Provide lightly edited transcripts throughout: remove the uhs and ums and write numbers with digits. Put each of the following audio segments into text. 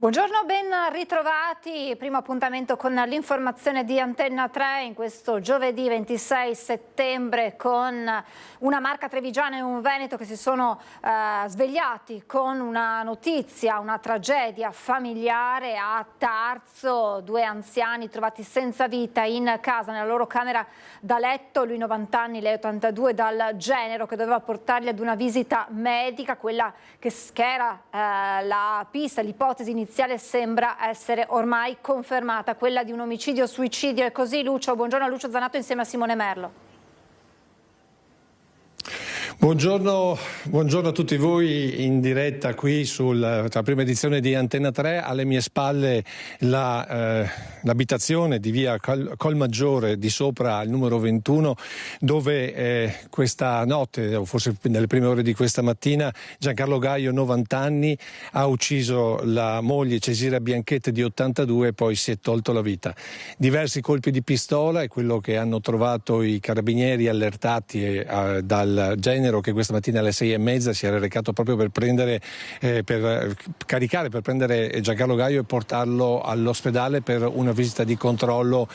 Buongiorno, ben ritrovati. Primo appuntamento con l'informazione di Antenna 3 in questo giovedì 26 settembre con una Marca Trevigiana e un Veneto che si sono svegliati con una notizia, una tragedia familiare a Tarso. Due anziani trovati senza vita in casa, nella loro camera da letto, lui 90 anni, lei 82, dal genero che doveva portarli ad una visita medica. Quella che era la pista, l'ipotesi iniziale sembra essere ormai confermata, quella di un omicidio-suicidio. E così Lucio, buongiorno a Lucio Zanato insieme a Simone Merlo. Buongiorno a tutti voi in diretta qui sulla prima edizione di Antenna 3. Alle mie spalle l'abitazione di via Colmaggiore di sopra al numero 21, dove questa notte, o forse nelle prime ore di questa mattina, Giancarlo Gaio, 90 anni, ha ucciso la moglie Cesira Bianchetti di 82 e poi si è tolto la vita. Diversi colpi di pistola è quello che hanno trovato i carabinieri allertati dal genere che questa mattina alle 6:30 si era recato proprio per prendere per prendere Giancarlo Gaio e portarlo all'ospedale per una visita di controllo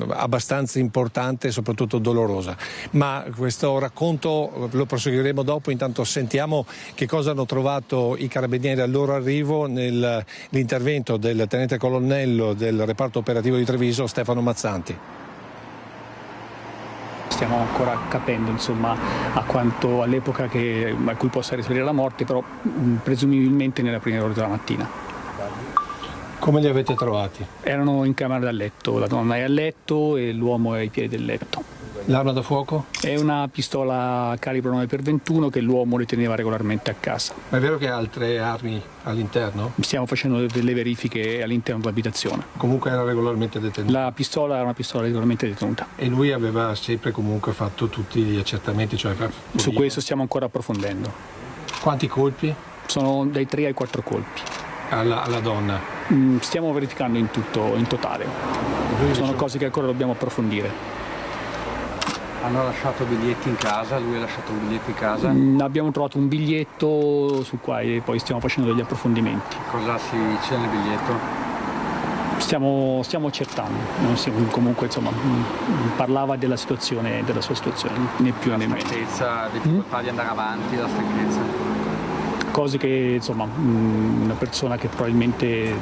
abbastanza importante e soprattutto dolorosa. Ma questo racconto lo proseguiremo dopo. Intanto sentiamo che cosa hanno trovato i carabinieri al loro arrivo nell'intervento del tenente colonnello del reparto operativo di Treviso, Stefano Mazzanti. Stiamo ancora capendo a quanto all'epoca a cui possa risalire la morte, però presumibilmente nella prima ora della mattina. Come li avete trovati? Erano in camera da letto, la donna è a letto e l'uomo è ai piedi del letto. L'arma da fuoco? È una pistola calibro 9x21 che l'uomo riteneva regolarmente a casa. Ma è vero che ha altre armi all'interno? Stiamo facendo delle verifiche all'interno dell'abitazione. Comunque era regolarmente detenuta? La pistola era una pistola regolarmente detenuta. E lui aveva sempre comunque fatto tutti gli accertamenti? Su questo stiamo ancora approfondendo. Quanti colpi? Sono dai 3 ai 4 colpi. Alla donna? Stiamo verificando in totale. Sono cose che ancora dobbiamo approfondire. Hanno lasciato biglietti in casa, lui ha lasciato un biglietto in casa? Abbiamo trovato un biglietto sul quale poi stiamo facendo degli approfondimenti. Cosa c'è nel biglietto? Stiamo accertando, comunque parlava della sua situazione, né più né meno. La stanchezza, difficoltà di andare avanti, la stanchezza? Cose che una persona che probabilmente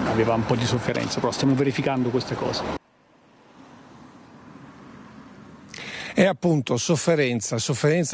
aveva un po' di sofferenza, però stiamo verificando queste cose. E appunto sofferenza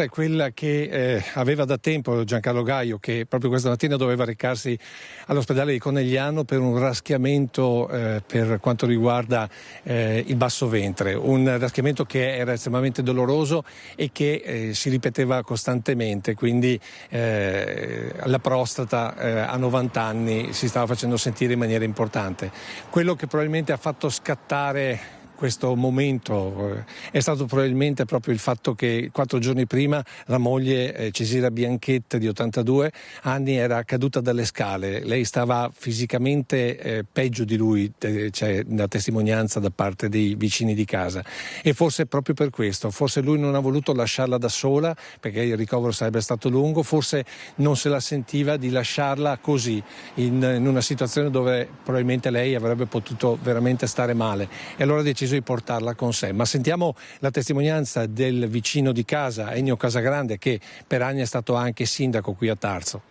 è quella che aveva da tempo Giancarlo Gaio, che proprio questa mattina doveva recarsi all'ospedale di Conegliano per un raschiamento per quanto riguarda il basso ventre, un raschiamento che era estremamente doloroso e che si ripeteva costantemente, quindi la prostata a 90 anni si stava facendo sentire in maniera importante. Quello che probabilmente ha fatto scattare questo momento è stato probabilmente proprio il fatto che 4 giorni prima la moglie Cesira Bianchetti di 82 anni era caduta dalle scale. Lei stava fisicamente peggio di lui, c'è una testimonianza da parte dei vicini di casa, e forse proprio per questo, forse lui non ha voluto lasciarla da sola perché il ricovero sarebbe stato lungo, forse non se la sentiva di lasciarla così in una situazione dove probabilmente lei avrebbe potuto veramente stare male, e allora ha deciso di portarla con sé. Ma sentiamo la testimonianza del vicino di casa, Ennio Casagrande, che per anni è stato anche sindaco qui a Tarso.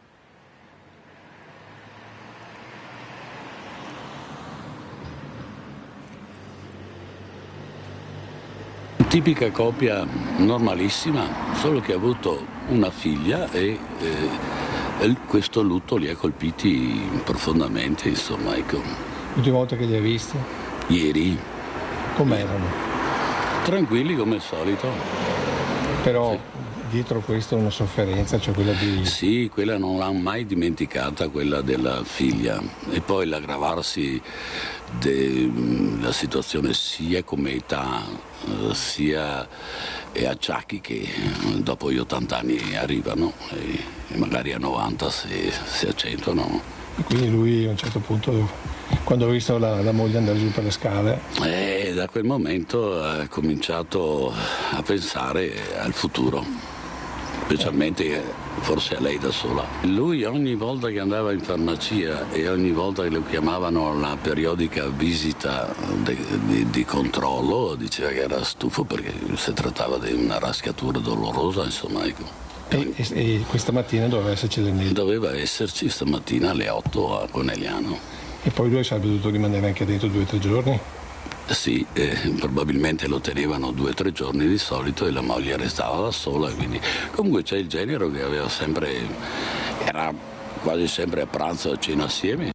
Tipica coppia normalissima, solo che ha avuto una figlia e questo lutto li ha colpiti profondamente, ecco. L'ultima volta che li hai visti? Ieri. Com'erano? Tranquilli come al solito. Però sì. Dietro questo una sofferenza, cioè quella di... Sì, quella non l'ha mai dimenticata, quella della figlia. E poi l'aggravarsi della situazione sia come età, sia e acciacchi che dopo gli 80 anni arrivano e magari a 90 si accentuano. E quindi lui a un certo punto, quando ha visto la moglie andare giù per le scale... Da quel momento ha cominciato a pensare al futuro, specialmente forse a lei da sola. Lui ogni volta che andava in farmacia e ogni volta che lo chiamavano alla periodica visita di controllo diceva che era stufo perché si trattava di una raschiatura dolorosa, insomma, ecco. E questa mattina doveva esserci l'ennesima? Doveva esserci stamattina alle 8 a Conegliano. E poi lui sarebbe dovuto rimanere anche dentro 2 o 3 giorni? Sì, probabilmente lo tenevano 2 o 3 giorni di solito e la moglie restava da sola, quindi comunque c'è il genero che era quasi sempre a pranzo a cena assieme.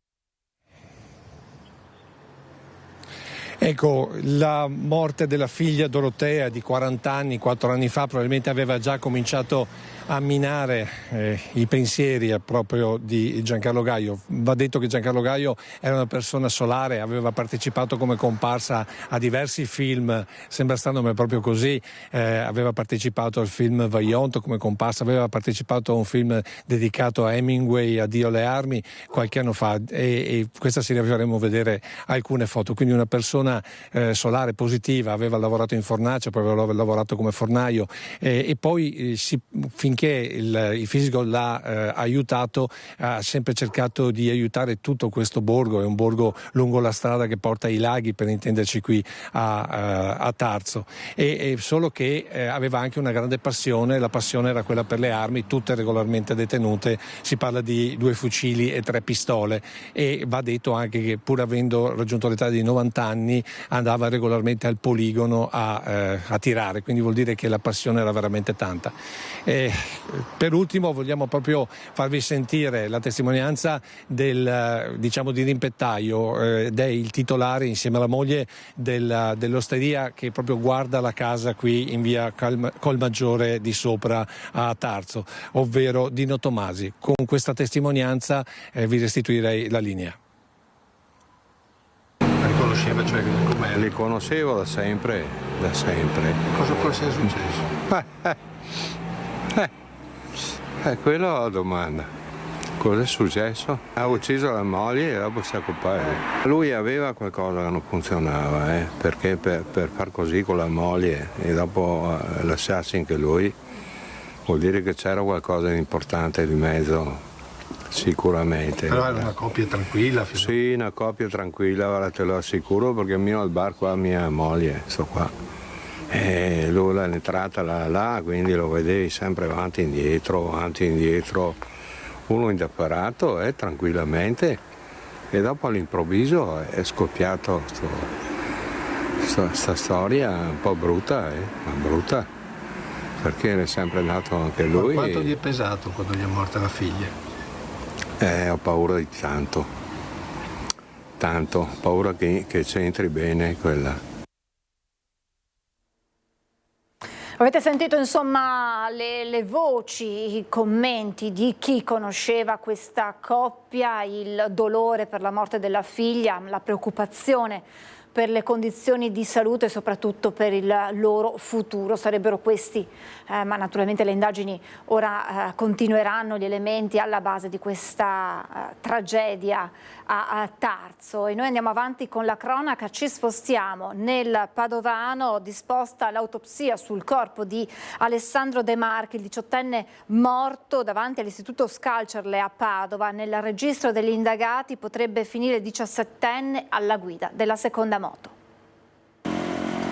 Ecco, la morte della figlia Dorotea di 40 anni, 4 anni fa, probabilmente aveva già cominciato a minare i pensieri proprio di Giancarlo Gaio. Va detto che Giancarlo Gaio era una persona solare, aveva partecipato come comparsa a diversi film, sembra strano ma è proprio così, aveva partecipato al film Vajont come comparsa, aveva partecipato a un film dedicato a Hemingway, Addio alle armi, qualche anno fa e questa sera vi faremo vedere alcune foto, quindi una persona solare, positiva, aveva lavorato in fornace, poi aveva lavorato come fornaio e poi finché il fisico l'ha aiutato, ha sempre cercato di aiutare tutto questo borgo, è un borgo lungo la strada che porta ai laghi, per intenderci qui a Tarso, e solo che aveva anche una grande passione, la passione era quella per le armi, tutte regolarmente detenute, si parla di 2 fucili e 3 pistole e va detto anche che pur avendo raggiunto l'età di 90 anni andava regolarmente al poligono a tirare, quindi vuol dire che la passione era veramente tanta. Per ultimo vogliamo proprio farvi sentire la testimonianza del dirimpettaio ed è il titolare insieme alla moglie dell'osteria che proprio guarda la casa qui in via Colmaggiore di Sopra a Tarso, ovvero Dino Tomasi. Con questa testimonianza vi restituirei la linea. La riconosceva, cioè com'era? Li conoscevo da sempre. Cosa può essere successo? Quella è la domanda. Cosa è successo? Ha ucciso la moglie e dopo si è occupato. Lui aveva qualcosa che non funzionava, perché per far così con la moglie e dopo lasciarsi anche lui, vuol dire che c'era qualcosa di importante di mezzo. Sicuramente. Però era una coppia tranquilla? Sì, una coppia tranquilla, te lo assicuro, perché mio al bar qua mia moglie, sto qua. E lui l'entrata là, quindi lo vedevi sempre avanti e indietro, uno indifferato tranquillamente, e dopo all'improvviso è scoppiato questa storia un po' brutta, ma brutta, perché è sempre andato anche lui. Ma quanto gli è pesato quando gli è morta la figlia? Ho paura di tanto, paura che c'entri bene quella. Avete sentito insomma le voci, i commenti di chi conosceva questa coppia, il dolore per la morte della figlia, la preoccupazione per le condizioni di salute e soprattutto per il loro futuro. Sarebbero questi, ma naturalmente le indagini ora continueranno, gli elementi alla base di questa tragedia a Tarso. E noi andiamo avanti con la cronaca, ci spostiamo nel Padovano, disposta l'autopsia sul corpo di Alessandro De Marchi, il 18enne morto davanti all'Istituto Scalcerle a Padova. Nel registro degli indagati potrebbe finire il 17enne alla guida della seconda moto.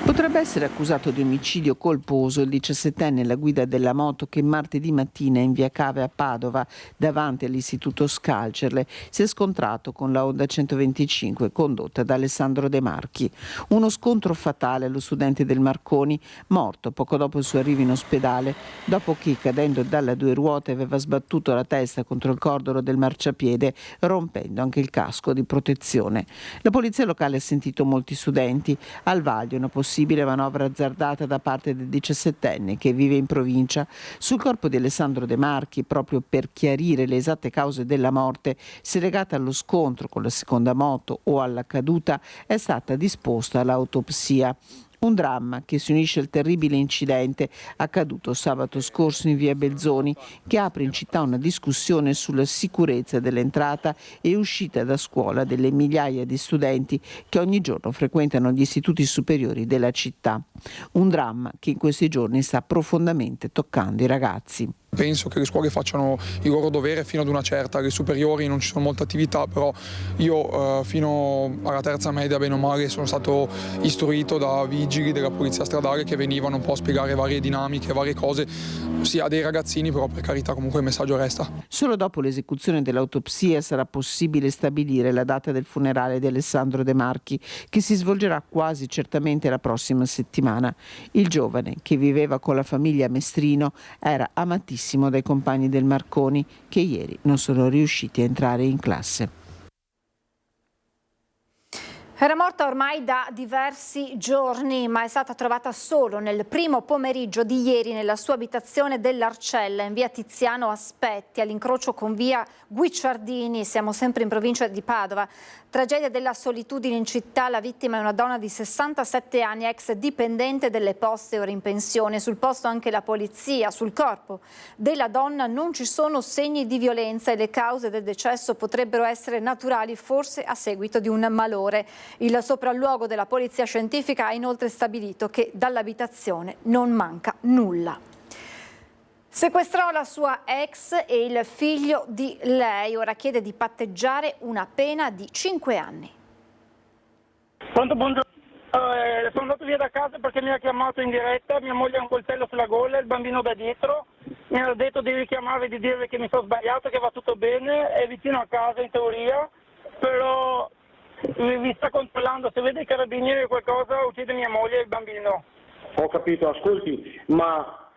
Potrebbe essere accusato di omicidio colposo il 17enne alla guida della moto che martedì mattina in via Cave a Padova, davanti all'Istituto Scalcerle, si è scontrato con la Honda 125 condotta da Alessandro De Marchi. Uno scontro fatale allo studente del Marconi, morto poco dopo il suo arrivo in ospedale, dopo che cadendo dalle 2 ruote aveva sbattuto la testa contro il cordolo del marciapiede, rompendo anche il casco di protezione. La polizia locale ha sentito molti studenti. Al vaglio una possibile manovra azzardata da parte del 17enne che vive in provincia. Sul corpo di Alessandro De Marchi, proprio per chiarire le esatte cause della morte, se legata allo scontro con la seconda moto o alla caduta, è stata disposta l'autopsia. Un dramma che si unisce al terribile incidente accaduto sabato scorso in via Belzoni, che apre in città una discussione sulla sicurezza dell'entrata e uscita da scuola delle migliaia di studenti che ogni giorno frequentano gli istituti superiori della città. Un dramma che in questi giorni sta profondamente toccando i ragazzi. Penso che le scuole facciano il loro dovere fino ad una certa, alle superiori non ci sono molte attività, però io fino alla terza media bene o male sono stato istruito da vigili della polizia stradale che venivano un po' a spiegare varie dinamiche, varie cose, sia a dei ragazzini, però per carità comunque il messaggio resta. Solo dopo l'esecuzione dell'autopsia sarà possibile stabilire la data del funerale di Alessandro De Marchi, che si svolgerà quasi certamente la prossima settimana. Il giovane, che viveva con la famiglia a Mestrino, era amatissimo dai compagni del Marconi, che ieri non sono riusciti a entrare in classe. Era morta ormai da diversi giorni, ma è stata trovata solo nel primo pomeriggio di ieri nella sua abitazione dell'Arcella, in via Tiziano Aspetti, all'incrocio con via Guicciardini. Siamo sempre in provincia di Padova. Tragedia della solitudine in città. La vittima è una donna di 67 anni, ex dipendente delle poste, ora in pensione. Sul posto anche la polizia. Sul corpo della donna non ci sono segni di violenza e le cause del decesso potrebbero essere naturali, forse a seguito di un malore. Il sopralluogo della polizia scientifica ha inoltre stabilito che dall'abitazione non manca nulla. Sequestrò la sua ex e il figlio di lei, ora chiede di patteggiare una pena di 5 anni. Pronto, buongiorno. Sono andato via da casa perché mi ha chiamato in diretta, mia moglie ha un coltello sulla gola, il bambino da dietro, mi ha detto di richiamarvi e di dirvi che mi sono sbagliato, che va tutto bene, è vicino a casa in teoria, però vi sta controllando, se vede i carabinieri o qualcosa uccide mia moglie e il bambino. Ho capito, ascolti, ma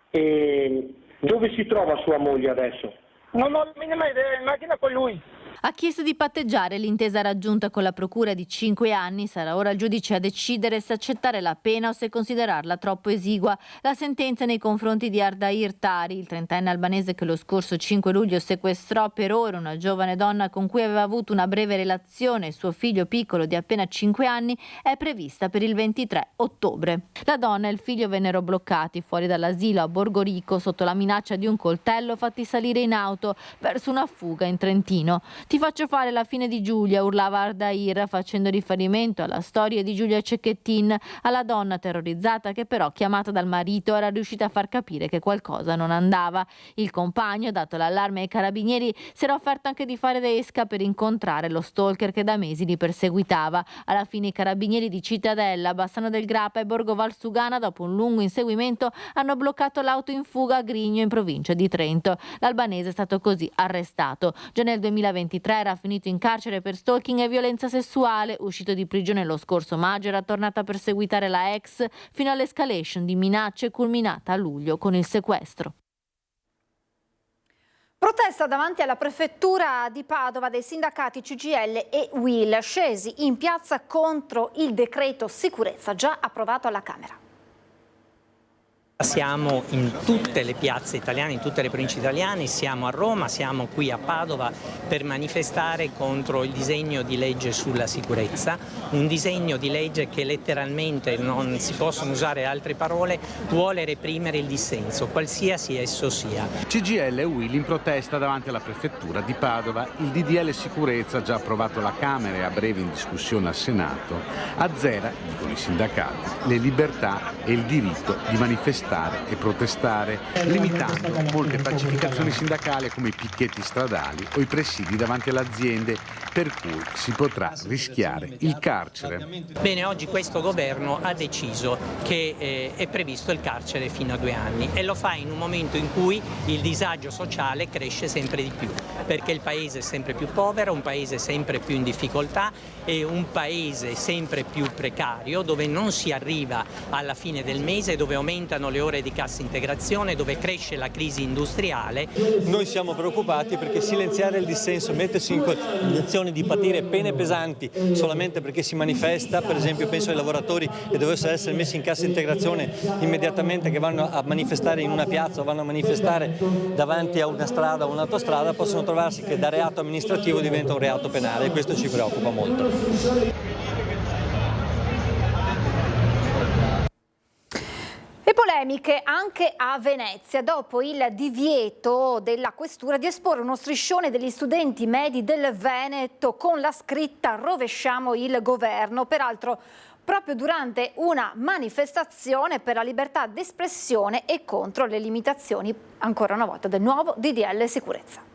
dove si trova sua moglie adesso? Non ho la minima idea, in macchina con lui. Ha chiesto di patteggiare l'intesa raggiunta con la procura di 5 anni. Sarà ora il giudice a decidere se accettare la pena o se considerarla troppo esigua. La sentenza nei confronti di Ardair Tari, il 30enne albanese che lo scorso 5 luglio sequestrò per ore una giovane donna con cui aveva avuto una breve relazione e suo figlio piccolo di appena 5 anni, è prevista per il 23 ottobre. La donna e il figlio vennero bloccati fuori dall'asilo a Borgorico sotto la minaccia di un coltello, fatti salire in auto verso una fuga in Trentino. Ti faccio fare la fine di Giulia, urlava Ardair, facendo riferimento alla storia di Giulia Cecchettin, alla donna terrorizzata che però, chiamata dal marito, era riuscita a far capire che qualcosa non andava. Il compagno, dato l'allarme ai carabinieri, si era offerto anche di fare da esca per incontrare lo stalker che da mesi li perseguitava. Alla fine i carabinieri di Cittadella, Bassano del Grappa e Borgo Valsugana, dopo un lungo inseguimento, hanno bloccato l'auto in fuga a Grigno, in provincia di Trento. L'albanese è stato così arrestato. Già nel 2023 era finito in carcere per stalking e violenza sessuale. Uscito di prigione lo scorso maggio, era tornato a perseguitare la ex fino all'escalation di minacce culminata a luglio con il sequestro. Protesta davanti alla prefettura di Padova dei sindacati CGIL e UIL, scesi in piazza contro il decreto sicurezza già approvato alla Camera. Siamo in tutte le piazze italiane, in tutte le province italiane, siamo a Roma, siamo qui a Padova per manifestare contro il disegno di legge sulla sicurezza, un disegno di legge che letteralmente, non si possono usare altre parole, vuole reprimere il dissenso, qualsiasi esso sia. CGIL e UIL in protesta davanti alla prefettura di Padova. Il DDL sicurezza, già approvato alla Camera e a breve in discussione al Senato, azzera, dicono i sindacati, le libertà e il diritto di manifestare e protestare, limitando molte pacificazioni sindacali come i picchetti stradali o i presidi davanti alle aziende, per cui si potrà rischiare il carcere. Bene, oggi questo governo ha deciso che è previsto il carcere fino a 2 anni e lo fa in un momento in cui il disagio sociale cresce sempre di più, perché il paese è sempre più povero, un paese sempre più in difficoltà e un paese sempre più precario, dove non si arriva alla fine del mese, dove aumentano le ore di cassa integrazione, dove cresce la crisi industriale. Noi siamo preoccupati perché silenziare il dissenso, mettersi in condizioni di patire pene pesanti solamente perché si manifesta, per esempio penso ai lavoratori che dovessero essere messi in cassa integrazione immediatamente, che vanno a manifestare in una piazza o vanno a manifestare davanti a una strada o un'autostrada, possono trovarsi che da reato amministrativo diventa un reato penale e questo ci preoccupa molto. E polemiche anche a Venezia dopo il divieto della questura di esporre uno striscione degli studenti medi del Veneto con la scritta "Rovesciamo il governo". Peraltro proprio durante una manifestazione per la libertà d'espressione e contro le limitazioni, ancora una volta, del nuovo DDL sicurezza.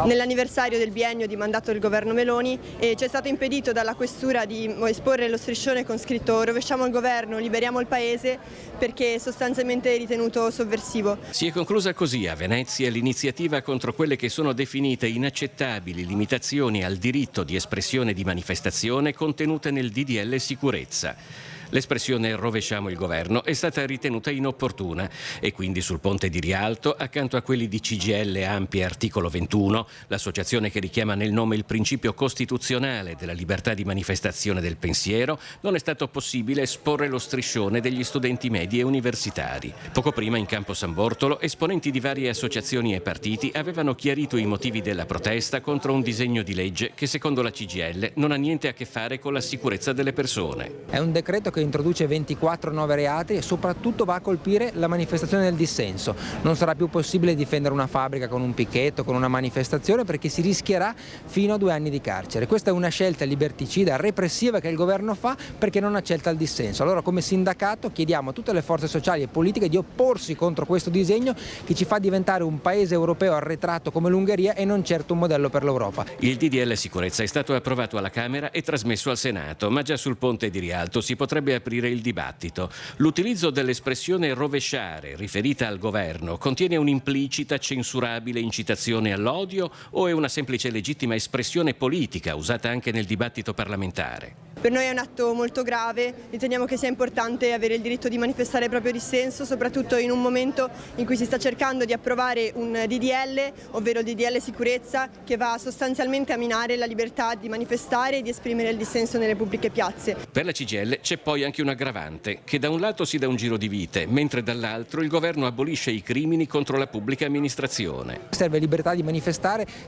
Nell'anniversario del biennio di mandato del governo Meloni ci è stato impedito dalla questura di esporre lo striscione con scritto "rovesciamo il governo, liberiamo il paese", perché sostanzialmente ritenuto sovversivo. Si è conclusa così a Venezia l'iniziativa contro quelle che sono definite inaccettabili limitazioni al diritto di espressione e di manifestazione contenute nel DDL sicurezza. L'espressione "rovesciamo il governo" è stata ritenuta inopportuna e quindi sul ponte di Rialto, accanto a quelli di CGIL Ampie articolo 21, l'associazione che richiama nel nome il principio costituzionale della libertà di manifestazione del pensiero, non è stato possibile esporre lo striscione degli studenti medi e universitari. Poco prima in campo San Bortolo esponenti di varie associazioni e partiti avevano chiarito i motivi della protesta contro un disegno di legge che secondo la CGIL non ha niente a che fare con la sicurezza delle persone. È un decreto che introduce 24 nuovi reati e soprattutto va a colpire la manifestazione del dissenso. Non sarà più possibile difendere una fabbrica con un picchetto, con una manifestazione, perché si rischierà fino a 2 anni di carcere. Questa è una scelta liberticida, repressiva che il governo fa perché non accetta il dissenso. Allora come sindacato chiediamo a tutte le forze sociali e politiche di opporsi contro questo disegno che ci fa diventare un paese europeo arretrato come l'Ungheria e non certo un modello per l'Europa. Il DDL sicurezza è stato approvato alla Camera e trasmesso al Senato, ma già sul ponte di Rialto si potrebbe aprire il dibattito. L'utilizzo dell'espressione "rovesciare" riferita al governo contiene un'implicita censurabile incitazione all'odio o è una semplice legittima espressione politica usata anche nel dibattito parlamentare? Per noi è un atto molto grave, riteniamo che sia importante avere il diritto di manifestare il proprio dissenso, soprattutto in un momento in cui si sta cercando di approvare un DDL, ovvero il DDL sicurezza, che va sostanzialmente a minare la libertà di manifestare e di esprimere il dissenso nelle pubbliche piazze. Per la CGIL c'è poi anche un aggravante, che da un lato si dà un giro di vite, mentre dall'altro il governo abolisce i crimini contro la pubblica amministrazione. Serve libertà di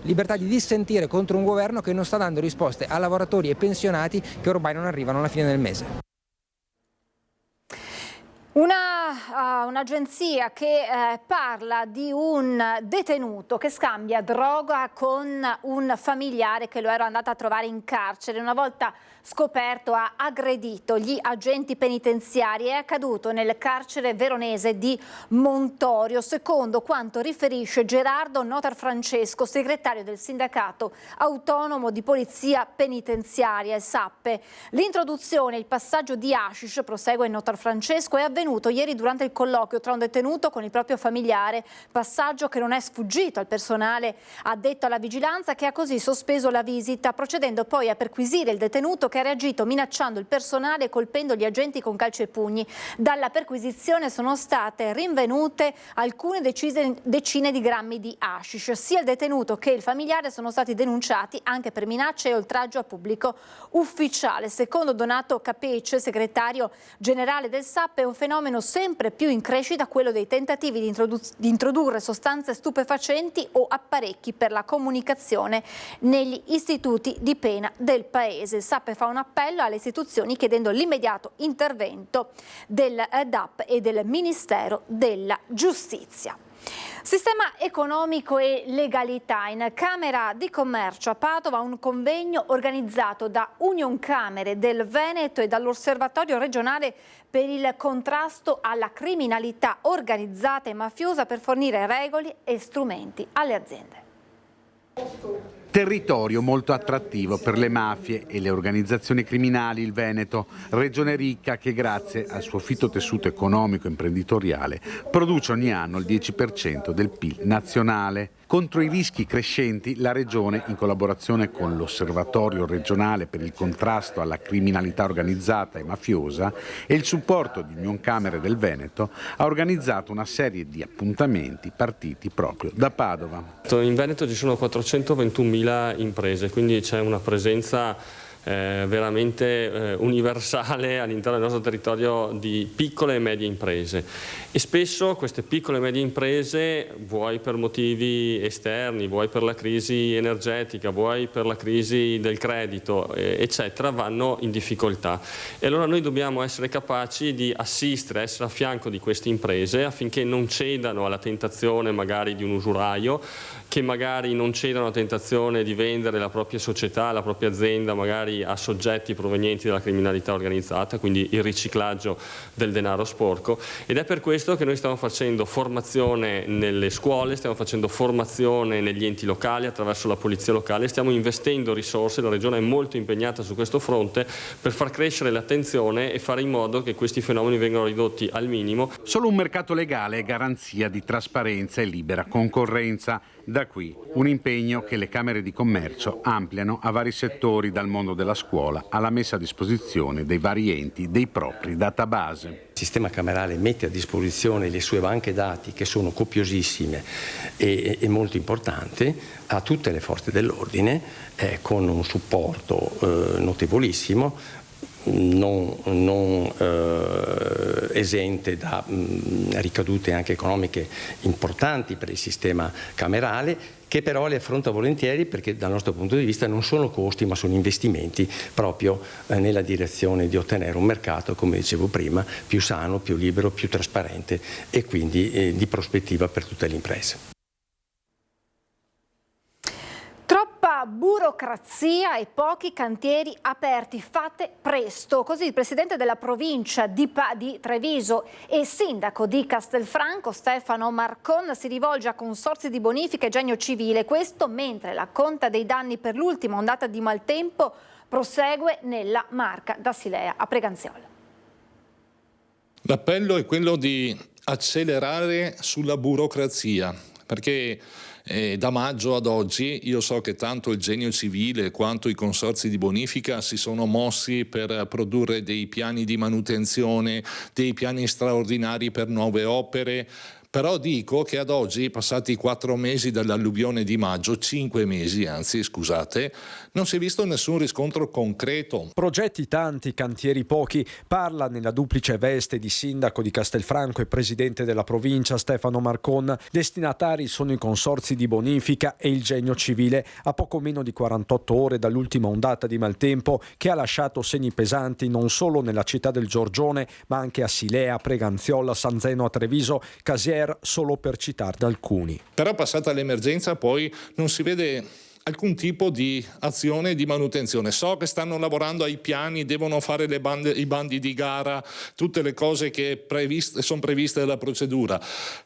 libertà di dissentire contro un governo che non sta dando risposte a lavoratori e pensionati che ormai non arrivano alla fine del mese. Un'agenzia che parla di un detenuto che scambia droga con un familiare che lo era andato a trovare in carcere. Una volta scoperto ha aggredito gli agenti penitenziari. È accaduto nel carcere veronese di Montorio, secondo quanto riferisce Gerardo Notarfrancesco, segretario del sindacato autonomo di polizia penitenziaria, il SAPPE. L'introduzione e il passaggio di hashish, prosegue Notarfrancesco, è avvenuto ieri durante il colloquio tra un detenuto con il proprio familiare, passaggio che non è sfuggito al personale addetto alla vigilanza, che ha così sospeso la visita, procedendo poi a perquisire il detenuto, che ha reagito minacciando il personale e colpendo gli agenti con calci e pugni. Dalla perquisizione sono state rinvenute alcune decine di grammi di hashish. Sia il detenuto che il familiare sono stati denunciati anche per minacce e oltraggio a pubblico ufficiale. Secondo Donato Capece, segretario generale del SAP, è un fenomeno sempre più in crescita quello dei tentativi di introdurre sostanze stupefacenti o apparecchi per la comunicazione negli istituti di pena del paese. Il SAP fa un appello alle istituzioni chiedendo l'immediato intervento del DAP e del Ministero della Giustizia. Sistema economico e legalità. In Camera di Commercio a Padova un convegno organizzato da Union Camere del Veneto e dall'Osservatorio regionale per il contrasto alla criminalità organizzata e mafiosa per fornire regole e strumenti alle aziende. Territorio molto attrattivo per le mafie e le organizzazioni criminali il Veneto, regione ricca che grazie al suo fitto tessuto economico e imprenditoriale produce ogni anno il 10% del PIL nazionale. Contro i rischi crescenti la Regione, in collaborazione con l'Osservatorio regionale per il contrasto alla criminalità organizzata e mafiosa e il supporto di Union Camere del Veneto, ha organizzato una serie di appuntamenti partiti proprio da Padova. In Veneto ci sono 421.000 imprese, quindi c'è una presenza veramente universale all'interno del nostro territorio di piccole e medie imprese, e spesso queste piccole e medie imprese, vuoi per motivi esterni, vuoi per la crisi energetica, vuoi per la crisi del credito eccetera, vanno in difficoltà, e allora noi dobbiamo essere capaci di assistere, essere a fianco di queste imprese affinché non cedano alla tentazione magari di un usuraio, che magari non cedano alla tentazione di vendere la propria società, la propria azienda magari magari a soggetti provenienti dalla criminalità organizzata, quindi il riciclaggio del denaro sporco, ed è per questo che noi stiamo facendo formazione nelle scuole, stiamo facendo formazione negli enti locali attraverso la polizia locale, stiamo investendo risorse, la Regione è molto impegnata su questo fronte per far crescere l'attenzione e fare in modo che questi fenomeni vengano ridotti al minimo. Solo un mercato legale è garanzia di trasparenza e libera concorrenza. Da qui un impegno che le Camere di Commercio ampliano a vari settori, dal mondo della scuola alla messa a disposizione dei vari enti dei propri database. Il sistema camerale mette a disposizione le sue banche dati, che sono copiosissime e molto importanti, a tutte le forze dell'ordine, con un supporto notevolissimo, non esente da ricadute anche economiche importanti per il sistema camerale, che però le affronta volentieri, perché dal nostro punto di vista non sono costi ma sono investimenti proprio nella direzione di ottenere un mercato, come dicevo prima, più sano, più libero, più trasparente e quindi di prospettiva per tutte le imprese. Troppa burocrazia e pochi cantieri aperti, fate presto. Così il presidente della provincia di Treviso e sindaco di Castelfranco, Stefano Marcon, si rivolge a consorzi di bonifica e genio civile. Questo mentre la conta dei danni per l'ultima ondata di maltempo prosegue nella Marca d'Assilea a Preganziola. L'appello è quello di accelerare sulla burocrazia, perché da maggio ad oggi io so che tanto il genio civile quanto i consorzi di bonifica si sono mossi per produrre dei piani di manutenzione, dei piani straordinari per nuove opere. Però dico che ad oggi, passati 4 mesi dall'alluvione di maggio, 5 mesi anzi, scusate, non si è visto nessun riscontro concreto. Progetti tanti, cantieri pochi, parla nella duplice veste di sindaco di Castelfranco e presidente della provincia Stefano Marcon. Destinatari sono i consorzi di bonifica e il genio civile, a poco meno di 48 ore dall'ultima ondata di maltempo che ha lasciato segni pesanti non solo nella città del Giorgione, ma anche a Silea, Preganziola, San Zeno a Treviso, Casier, solo per citarne alcuni. Però passata l'emergenza poi non si vede alcun tipo di azione di manutenzione. So che stanno lavorando ai piani, devono fare i bandi di gara, tutte le cose che sono previste dalla procedura,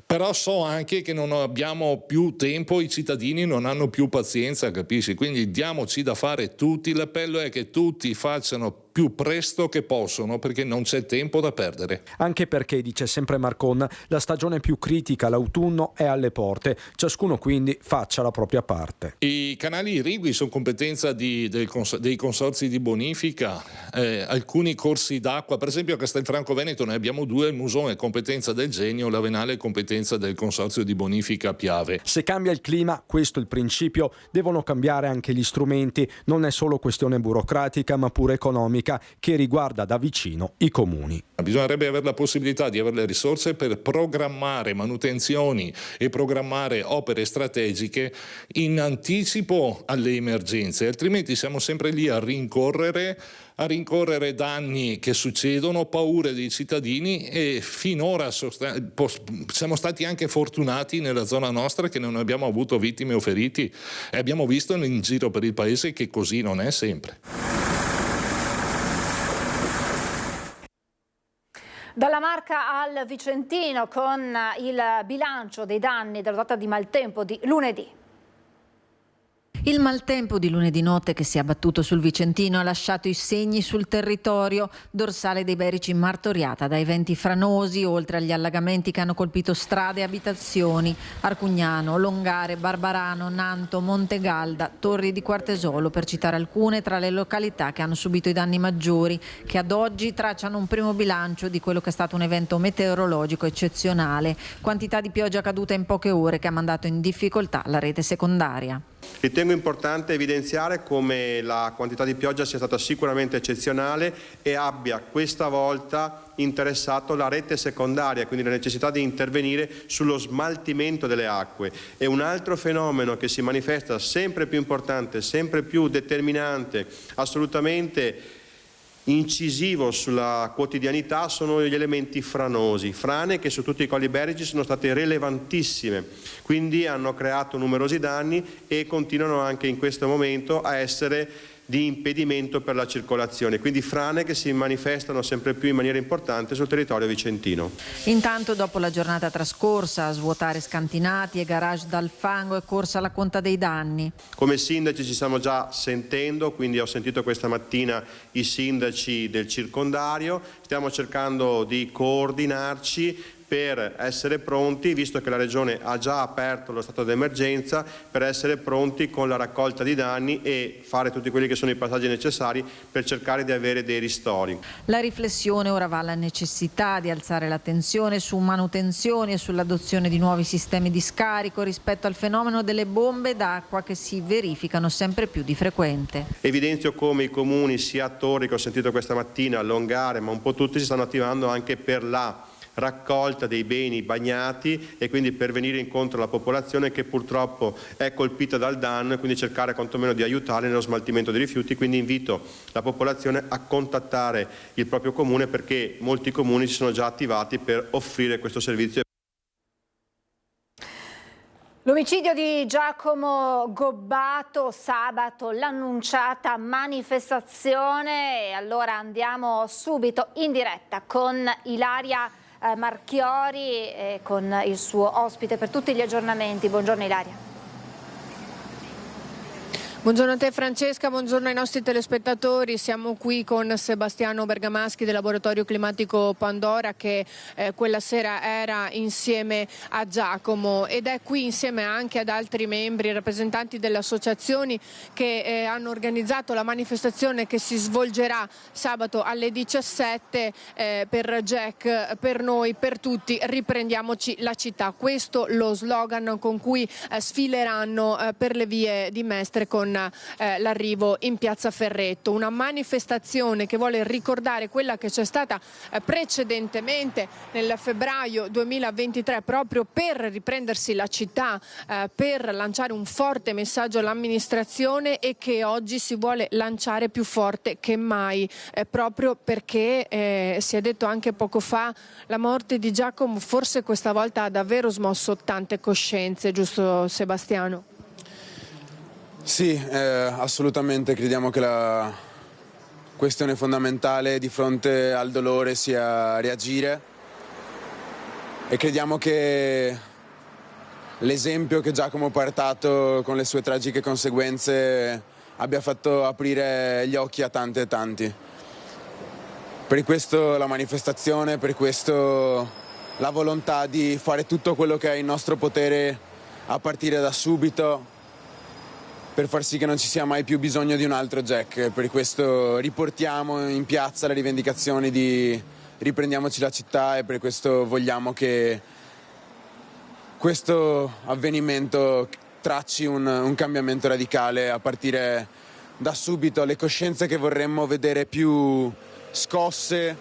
però so anche che non abbiamo più tempo, i cittadini non hanno più pazienza, capisci? Quindi diamoci da fare tutti, l'appello è che tutti facciano più presto che possono, perché non c'è tempo da perdere. Anche perché, dice sempre Marcon, la stagione più critica, l'autunno, è alle porte. Ciascuno quindi faccia la propria parte. I canali irrigui sono competenza dei consorzi di bonifica, alcuni corsi d'acqua, per esempio a Castelfranco Veneto ne abbiamo 2, il Musone è competenza del Genio, la Venale è competenza del consorzio di bonifica Piave. Se cambia il clima, questo è il principio, devono cambiare anche gli strumenti, non è solo questione burocratica ma pure economica, che riguarda da vicino i comuni. Bisognerebbe avere la possibilità di avere le risorse per programmare manutenzioni e programmare opere strategiche in anticipo alle emergenze, altrimenti siamo sempre lì a rincorrere danni che succedono, paure dei cittadini, e finora siamo stati anche fortunati nella zona nostra che non abbiamo avuto vittime o feriti, e abbiamo visto in giro per il paese che così non è sempre. Dalla Marca al Vicentino con il bilancio dei danni dell'ondata di maltempo di lunedì. Il maltempo di lunedì notte che si è abbattuto sul Vicentino ha lasciato i segni sul territorio. Dorsale dei Berici martoriata dai venti franosi, oltre agli allagamenti che hanno colpito strade e abitazioni. Arcugnano, Longare, Barbarano, Nanto, Montegalda, Torri di Quartesolo, per citare alcune tra le località che hanno subito i danni maggiori, che ad oggi tracciano un primo bilancio di quello che è stato un evento meteorologico eccezionale. Quantità di pioggia caduta in poche ore che ha mandato in difficoltà la rete secondaria. Ritengo importante evidenziare come la quantità di pioggia sia stata sicuramente eccezionale e abbia questa volta interessato la rete secondaria, quindi la necessità di intervenire sullo smaltimento delle acque. E un altro fenomeno che si manifesta sempre più importante, sempre più determinante, assolutamente incisivo sulla quotidianità sono gli elementi franosi, frane che su tutti i colli berici sono state rilevantissime, quindi hanno creato numerosi danni e continuano anche in questo momento a essere di impedimento per la circolazione, quindi frane che si manifestano sempre più in maniera importante sul territorio vicentino. Intanto, dopo la giornata trascorsa a svuotare scantinati e garage dal fango, è corsa la conta dei danni. Come sindaci ci stiamo già sentendo, quindi ho sentito questa mattina i sindaci del circondario, stiamo cercando di coordinarci per essere pronti, visto che la Regione ha già aperto lo stato d'emergenza, per essere pronti con la raccolta di danni e fare tutti quelli che sono i passaggi necessari per cercare di avere dei ristori. La riflessione ora va alla necessità di alzare l'attenzione su manutenzioni e sull'adozione di nuovi sistemi di scarico rispetto al fenomeno delle bombe d'acqua che si verificano sempre più di frequente. Evidenzio come i comuni, sia Torri che ho sentito questa mattina, Longare, ma un po' tutti si stanno attivando anche per la raccolta dei beni bagnati e quindi per venire incontro alla popolazione che purtroppo è colpita dal danno e quindi cercare quantomeno di aiutare nello smaltimento dei rifiuti. Quindi invito la popolazione a contattare il proprio comune, perché molti comuni si sono già attivati per offrire questo servizio. L'omicidio di Giacomo Gobbato sabato, l'annunciata manifestazione, e allora andiamo subito in diretta con Ilaria Marchiori e con il suo ospite per tutti gli aggiornamenti. Buongiorno Ilaria. Buongiorno a te Francesca, buongiorno ai nostri telespettatori. Siamo qui con Sebastiano Bergamaschi del Laboratorio Climatico Pandora, che quella sera era insieme a Giacomo ed è qui insieme anche ad altri membri, rappresentanti delle associazioni che hanno organizzato la manifestazione che si svolgerà sabato alle 17 per Jack, per noi, per tutti, riprendiamoci la città. Questo lo slogan con cui sfileranno per le vie di Mestre con l'arrivo in Piazza Ferretto, una manifestazione che vuole ricordare quella che c'è stata precedentemente nel febbraio 2023 proprio per riprendersi la città, per lanciare un forte messaggio all'amministrazione e che oggi si vuole lanciare più forte che mai, proprio perché si è detto anche poco fa, la morte di Giacomo forse questa volta ha davvero smosso tante coscienze, giusto Sebastiano? Sì, assolutamente, crediamo che la questione fondamentale di fronte al dolore sia reagire e crediamo che l'esempio che Giacomo ha portato con le sue tragiche conseguenze abbia fatto aprire gli occhi a tante e tanti. Per questo la manifestazione, per questo la volontà di fare tutto quello che è in nostro potere a partire da subito, per far sì che non ci sia mai più bisogno di un altro Jack. Per questo riportiamo in piazza le rivendicazioni di riprendiamoci la città e per questo vogliamo che questo avvenimento tracci un cambiamento radicale a partire da subito. Le coscienze che vorremmo vedere più scosse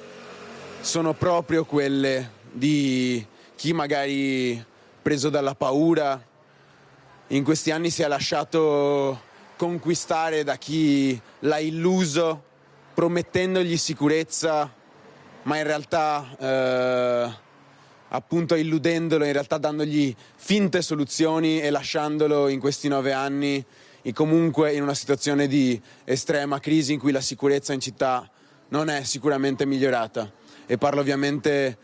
sono proprio quelle di chi magari preso dalla paura in questi anni si è lasciato conquistare da chi l'ha illuso promettendogli sicurezza, ma in realtà appunto illudendolo, in realtà dandogli finte soluzioni e lasciandolo in questi 9 anni comunque in una situazione di estrema crisi in cui la sicurezza in città non è sicuramente migliorata. E parlo ovviamente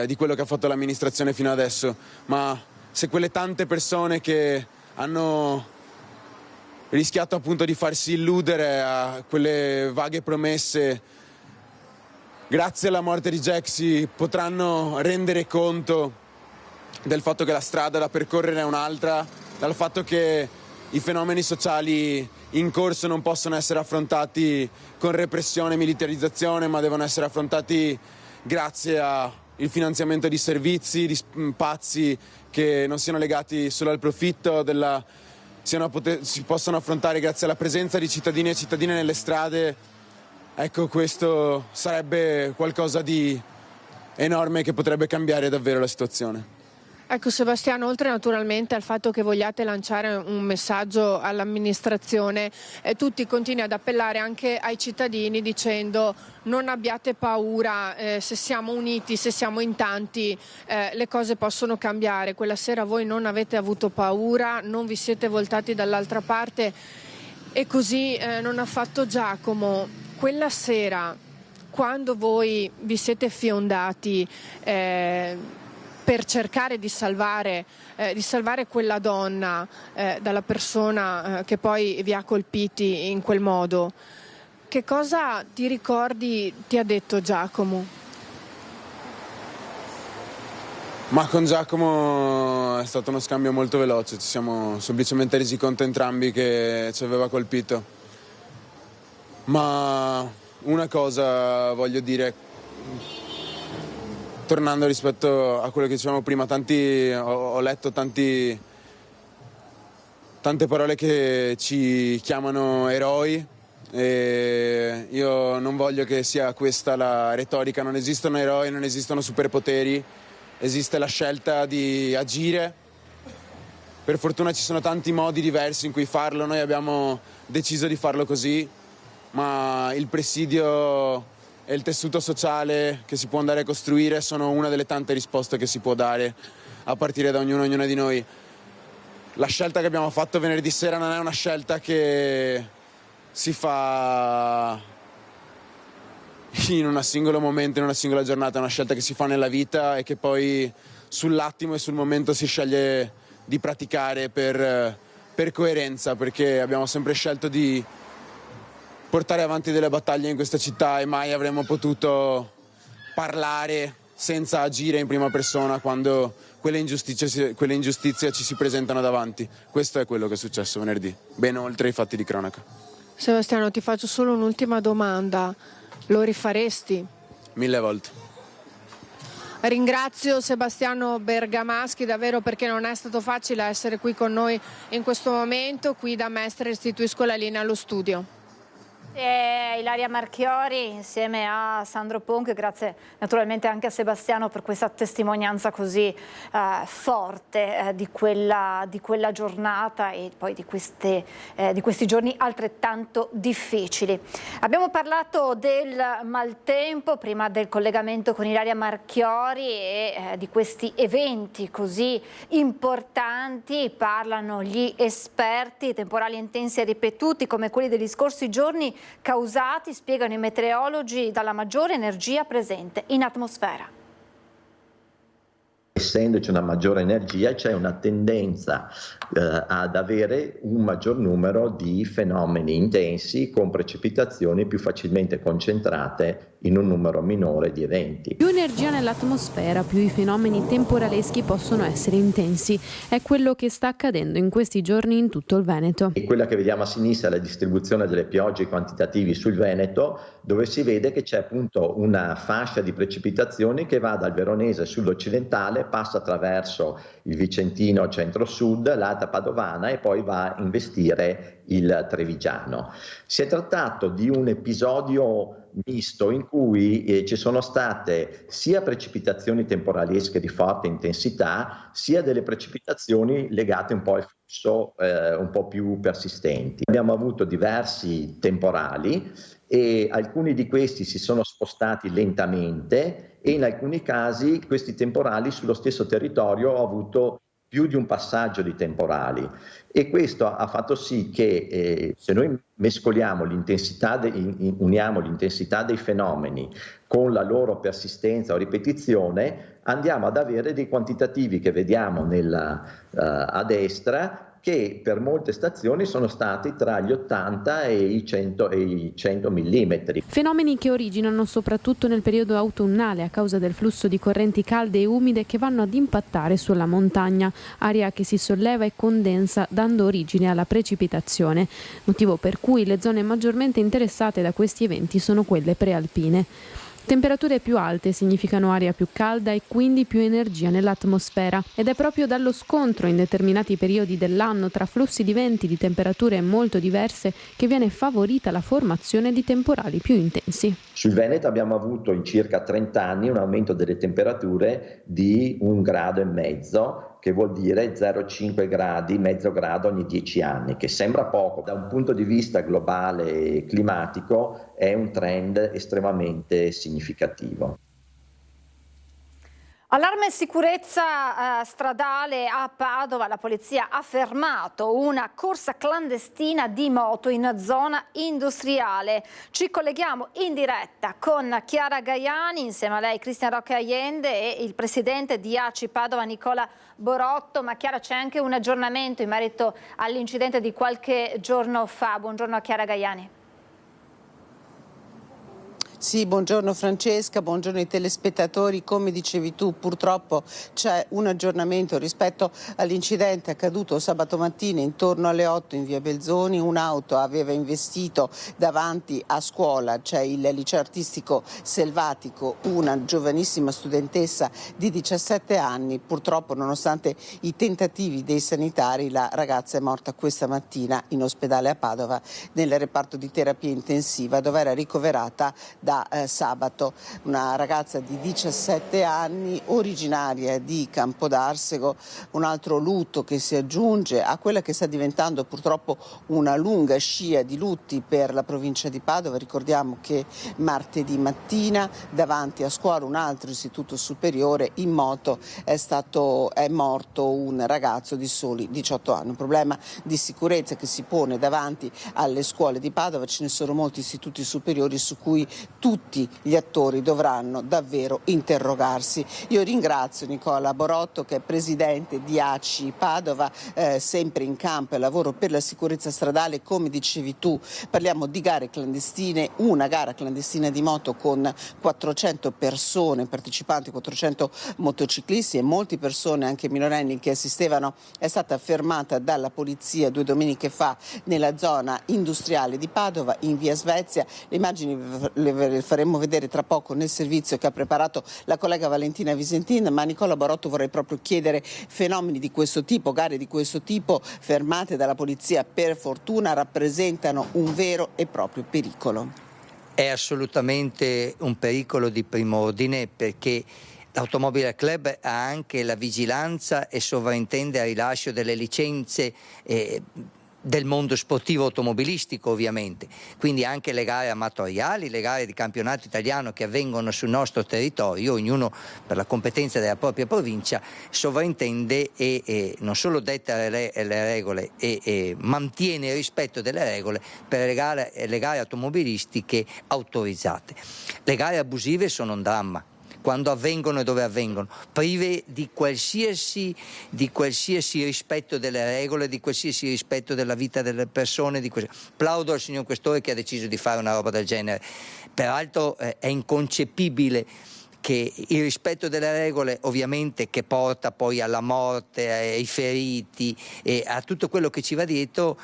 di quello che ha fatto l'amministrazione fino adesso, ma se quelle tante persone che hanno rischiato appunto di farsi illudere a quelle vaghe promesse, grazie alla morte di Jack si potranno rendere conto del fatto che la strada da percorrere è un'altra, dal fatto che i fenomeni sociali in corso non possono essere affrontati con repressione e militarizzazione, ma devono essere affrontati grazie a il finanziamento di servizi, di spazi che non siano legati solo al profitto, si possono affrontare grazie alla presenza di cittadini e cittadine nelle strade. Ecco, questo sarebbe qualcosa di enorme che potrebbe cambiare davvero la situazione. Ecco Sebastiano, oltre naturalmente al fatto che vogliate lanciare un messaggio all'amministrazione, tutti continuano ad appellare anche ai cittadini dicendo non abbiate paura, se siamo uniti, se siamo in tanti, le cose possono cambiare. Quella sera voi non avete avuto paura, non vi siete voltati dall'altra parte E così non ha fatto Giacomo. Quella sera, quando voi vi siete fiondati per cercare di salvare quella donna dalla persona che poi vi ha colpiti in quel modo, che cosa ti ricordi ti ha detto Giacomo? Ma con Giacomo è stato uno scambio molto veloce, ci siamo semplicemente resi conto entrambi che ci aveva colpito. Ma una cosa voglio dire, tornando rispetto a quello che dicevamo prima, ho letto tante parole che ci chiamano eroi, e io non voglio che sia questa la retorica. Non esistono eroi, non esistono superpoteri, esiste la scelta di agire. Per fortuna ci sono tanti modi diversi in cui farlo, noi abbiamo deciso di farlo così, ma il presidio e il tessuto sociale che si può andare a costruire sono una delle tante risposte che si può dare a partire da ognuna di noi. La scelta che abbiamo fatto venerdì sera non è una scelta che si fa in un singolo momento, in una singola giornata, è una scelta che si fa nella vita e che poi sull'attimo e sul momento si sceglie di praticare per coerenza, perché abbiamo sempre scelto di portare avanti delle battaglie in questa città e mai avremmo potuto parlare senza agire in prima persona quando quelle ingiustizie ci si presentano davanti. Questo è quello che è successo venerdì, ben oltre i fatti di cronaca. Sebastiano, ti faccio solo un'ultima domanda. Lo rifaresti? 1000 volte. Ringrazio Sebastiano Bergamaschi davvero, perché non è stato facile essere qui con noi in questo momento. Qui da Mestre restituisco la linea allo studio. Grazie Ilaria Marchiori insieme a Sandro Ponch, grazie naturalmente anche a Sebastiano per questa testimonianza così forte di quella giornata e poi di questi giorni altrettanto difficili. Abbiamo parlato del maltempo prima del collegamento con Ilaria Marchiori e di questi eventi così importanti. Parlano gli esperti, temporali intensi e ripetuti come quelli degli scorsi giorni causati, spiegano i meteorologi, dalla maggiore energia presente in atmosfera. Essendoci una maggiore energia c'è una tendenza ad avere un maggior numero di fenomeni intensi con precipitazioni più facilmente concentrate in un numero minore di eventi. Più energia nell'atmosfera, più i fenomeni temporaleschi possono essere intensi. È quello che sta accadendo in questi giorni in tutto il Veneto. E quella che vediamo a sinistra è la distribuzione delle piogge quantitativi sul Veneto, dove si vede che c'è appunto una fascia di precipitazioni che va dal Veronese sull'occidentale, passa attraverso il Vicentino centro-sud, l'Alta Padovana e poi va a investire il Trevigiano. Si è trattato di un episodio misto in cui ci sono state sia precipitazioni temporalesche di forte intensità, sia delle precipitazioni legate un po' al flusso un po' più persistenti. Abbiamo avuto diversi temporali e alcuni di questi si sono spostati lentamente e in alcuni casi questi temporali sullo stesso territorio hanno avuto più di un passaggio di temporali, e questo ha fatto sì che se noi mescoliamo uniamo l'intensità dei fenomeni con la loro persistenza o ripetizione, andiamo ad avere dei quantitativi che vediamo a destra, che per molte stazioni sono stati tra gli 80 e i 100 millimetri. Fenomeni che originano soprattutto nel periodo autunnale a causa del flusso di correnti calde e umide che vanno ad impattare sulla montagna, aria che si solleva e condensa dando origine alla precipitazione, motivo per cui le zone maggiormente interessate da questi eventi sono quelle prealpine. Temperature più alte significano aria più calda e quindi più energia nell'atmosfera, ed è proprio dallo scontro in determinati periodi dell'anno tra flussi di venti di temperature molto diverse che viene favorita la formazione di temporali più intensi. Sul Veneto abbiamo avuto in circa 30 anni un aumento delle temperature di 1,5 gradi, che vuol dire 0,5 gradi, mezzo grado ogni 10 anni, che sembra poco. Da un punto di vista globale e climatico è un trend estremamente significativo. Allarme sicurezza stradale a Padova, la polizia ha fermato una corsa clandestina di moto in zona industriale. Ci colleghiamo in diretta con Chiara Gaiani, insieme a lei Cristian Roque Allende e il presidente di ACI Padova Nicola Borotto. Ma Chiara, c'è anche un aggiornamento in merito all'incidente di qualche giorno fa. Buongiorno a Chiara Gaiani. Sì, buongiorno Francesca, buongiorno ai telespettatori. Come dicevi tu, purtroppo c'è un aggiornamento rispetto all'incidente accaduto sabato mattina intorno alle 8 in via Belzoni. Un'auto aveva investito davanti a scuola, c'è il liceo artistico Selvatico, una giovanissima studentessa di 17 anni. Purtroppo, nonostante i tentativi dei sanitari, la ragazza è morta questa mattina in ospedale a Padova nel reparto di terapia intensiva, dove era ricoverata da sabato. Una ragazza di 17 anni originaria di Campodarsego, un altro lutto che si aggiunge a quella che sta diventando purtroppo una lunga scia di lutti per la provincia di Padova. Ricordiamo che martedì mattina davanti a scuola, un altro istituto superiore, in moto è morto un ragazzo di soli 18 anni. Un problema di sicurezza che si pone davanti alle scuole di Padova. Ce ne sono molti istituti superiori su cui tutti gli attori dovranno davvero interrogarsi. Io ringrazio Nicola Borotto, che è presidente di ACI Padova, sempre in campo e lavoro per la sicurezza stradale. Come dicevi tu, parliamo di gare clandestine, una gara clandestina di moto con 400 persone partecipanti, 400 motociclisti e molte persone, anche minorenni, che assistevano. È stata fermata dalla polizia 2 domeniche fa nella zona industriale di Padova, in via Svezia. Le immagini le faremo vedere tra poco nel servizio che ha preparato la collega Valentina Visentin. Ma Nicola Borotto, vorrei proprio chiedere: fenomeni di questo tipo, gare di questo tipo fermate dalla polizia, per fortuna rappresentano un vero e proprio pericolo? È assolutamente un pericolo di primo ordine, perché l'Automobile Club ha anche la vigilanza e sovrintende al rilascio delle licenze del mondo sportivo automobilistico, ovviamente, quindi anche le gare amatoriali, le gare di campionato italiano che avvengono sul nostro territorio, ognuno per la competenza della propria provincia sovrintende e non solo detta le regole e mantiene il rispetto delle regole per le gare automobilistiche autorizzate. Le gare abusive sono un dramma quando avvengono e dove avvengono, prive di qualsiasi rispetto delle regole, di qualsiasi rispetto della vita delle persone. Plaudo al signor Questore che ha deciso di fare una roba del genere. Peraltro è inconcepibile che il rispetto delle regole, ovviamente, che porta poi alla morte, ai feriti e a tutto quello che ci va dietro,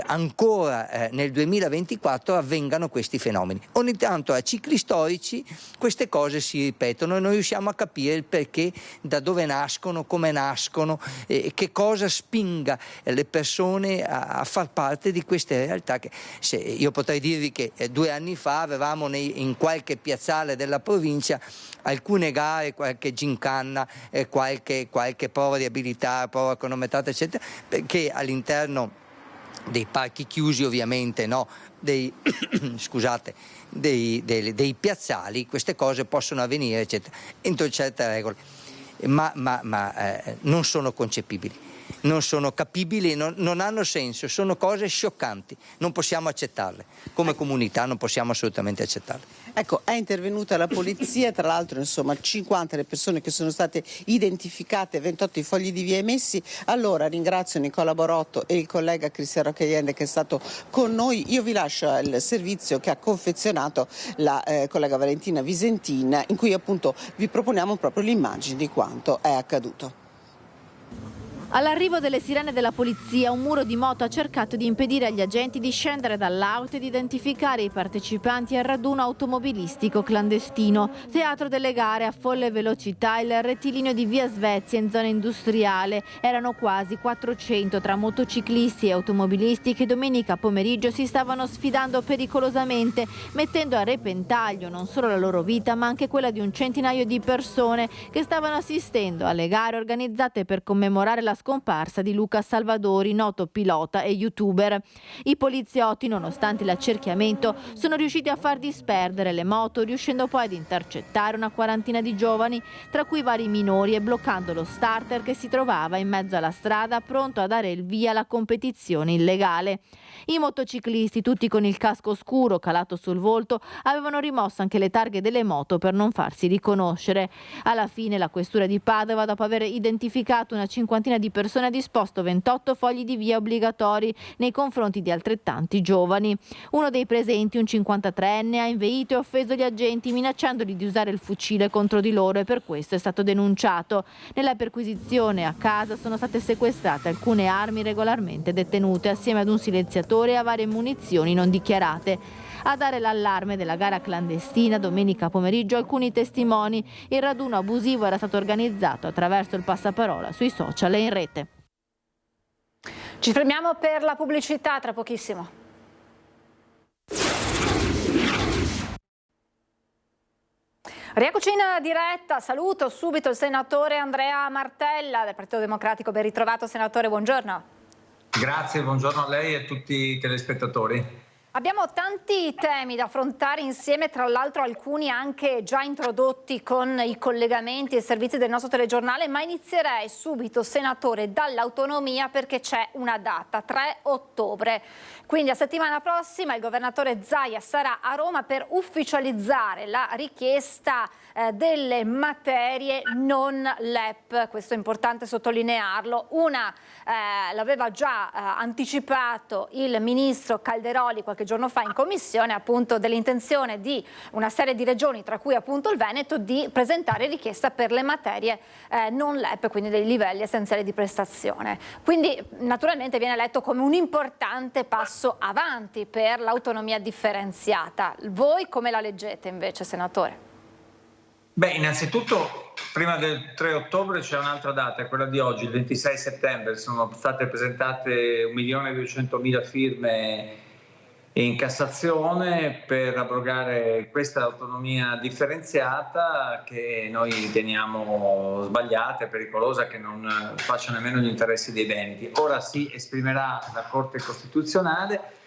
ancora nel 2024 avvengano questi fenomeni. Ogni tanto a cicli storici queste cose si ripetono e non riusciamo a capire il perché, da dove nascono, come nascono, che cosa spinga le persone a far parte di queste realtà. Io potrei dirvi che 2 anni fa avevamo in qualche piazzale della provincia alcune gare, qualche gincanna, qualche prova di abilità, prova cronometrata, eccetera, perché all'interno dei parchi chiusi, ovviamente, no, dei piazzali, queste cose possono avvenire, eccetera, entro certe regole, ma non sono concepibili. Non sono capibili, non hanno senso, sono cose scioccanti, non possiamo accettarle, come comunità non possiamo assolutamente accettarle. Ecco, è intervenuta la polizia, tra l'altro 50 le persone che sono state identificate, 28 i fogli di via emessi. Allora ringrazio Nicola Borotto e il collega Cristian Roque Allende che è stato con noi. Io vi lascio il servizio che ha confezionato la collega Valentina Visentin, in cui appunto vi proponiamo proprio l'immagine di quanto è accaduto. All'arrivo delle sirene della polizia, un muro di moto ha cercato di impedire agli agenti di scendere dall'auto ed identificare i partecipanti al raduno automobilistico clandestino. Teatro delle gare a folle velocità il rettilineo di via Svezia in zona industriale. Erano quasi 400 tra motociclisti e automobilisti che domenica pomeriggio si stavano sfidando pericolosamente, mettendo a repentaglio non solo la loro vita ma anche quella di un centinaio di persone che stavano assistendo alle gare organizzate per commemorare la scomparsa di Luca Salvadori, noto pilota e youtuber. I poliziotti, nonostante l'accerchiamento, sono riusciti a far disperdere le moto, riuscendo poi ad intercettare una quarantina di giovani, tra cui vari minori, e bloccando lo starter che si trovava in mezzo alla strada, pronto a dare il via alla competizione illegale. I motociclisti, tutti con il casco scuro calato sul volto, avevano rimosso anche le targhe delle moto per non farsi riconoscere. Alla fine la questura di Padova, dopo aver identificato una cinquantina di persone, ha disposto 28 fogli di via obbligatori nei confronti di altrettanti giovani. Uno dei presenti, un 53enne, ha inveito e offeso gli agenti minacciandoli di usare il fucile contro di loro, e per questo è stato denunciato. Nella perquisizione a casa sono state sequestrate alcune armi regolarmente detenute, assieme ad un silenziatore e a varie munizioni non dichiarate. A dare l'allarme della gara clandestina domenica pomeriggio alcuni testimoni. Il raduno abusivo era stato organizzato attraverso il passaparola sui social e in rete. Ci fermiamo per la pubblicità, tra pochissimo. Rieccoci in diretta, saluto subito il senatore Andrea Martella del Partito Democratico. Ben ritrovato senatore, buongiorno. Grazie, buongiorno a lei e a tutti i telespettatori. Abbiamo tanti temi da affrontare insieme, tra l'altro alcuni anche già introdotti con i collegamenti e i servizi del nostro telegiornale, ma inizierei subito, senatore, dall'autonomia, perché c'è una data, 3 ottobre. Quindi la settimana prossima il governatore Zaia sarà a Roma per ufficializzare la richiesta delle materie non LEP, questo è importante sottolinearlo. Una l'aveva già anticipato il ministro Calderoli qualche giorno fa in commissione, appunto dell'intenzione di una serie di regioni, tra cui appunto il Veneto, di presentare richiesta per le materie non LEP, quindi dei livelli essenziali di prestazione. Quindi naturalmente viene letto come un importante passo avanti per l'autonomia differenziata. Voi come la leggete invece, senatore? Beh, innanzitutto prima del 3 ottobre c'è un'altra data, quella di oggi, il 26 settembre. Sono state presentate 1.200.000 firme in Cassazione per abrogare questa autonomia differenziata che noi riteniamo sbagliata e pericolosa, che non faccia nemmeno gli interessi dei veneti. Ora si esprimerà la Corte Costituzionale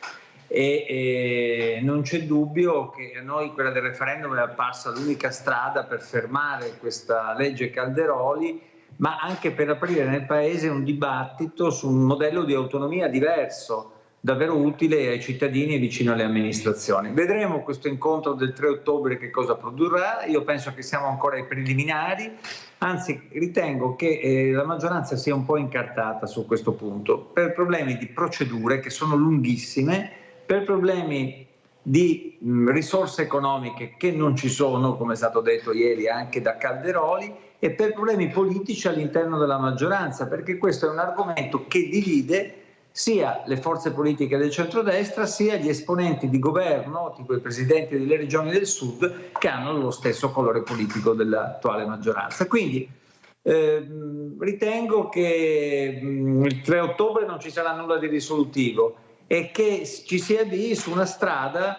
e non c'è dubbio che a noi quella del referendum è apparsa l'unica strada per fermare questa legge Calderoli, ma anche per aprire nel Paese un dibattito su un modello di autonomia diverso, davvero utile ai cittadini e vicino alle amministrazioni. Vedremo questo incontro del 3 ottobre che cosa produrrà. Io penso che siamo ancora ai preliminari, anzi ritengo che la maggioranza sia un po' incartata su questo punto per problemi di procedure che sono lunghissime, per problemi di risorse economiche che non ci sono, come è stato detto ieri anche da Calderoli, e per problemi politici all'interno della maggioranza, perché questo è un argomento che divide sia le forze politiche del centrodestra sia gli esponenti di governo, tipo i presidenti delle regioni del sud, che hanno lo stesso colore politico dell'attuale maggioranza. Quindi ritengo che il 3 ottobre non ci sarà nulla di risolutivo e che ci si avvii su una strada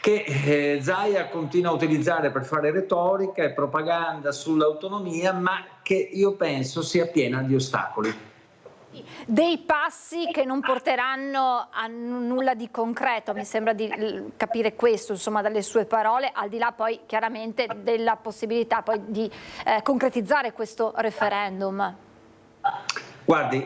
che Zaia continua a utilizzare per fare retorica e propaganda sull'autonomia, ma che io penso sia piena di ostacoli. Dei passi che non porteranno a nulla di concreto, mi sembra di capire questo, insomma, dalle sue parole, al di là poi chiaramente della possibilità poi di concretizzare questo referendum. Guardi,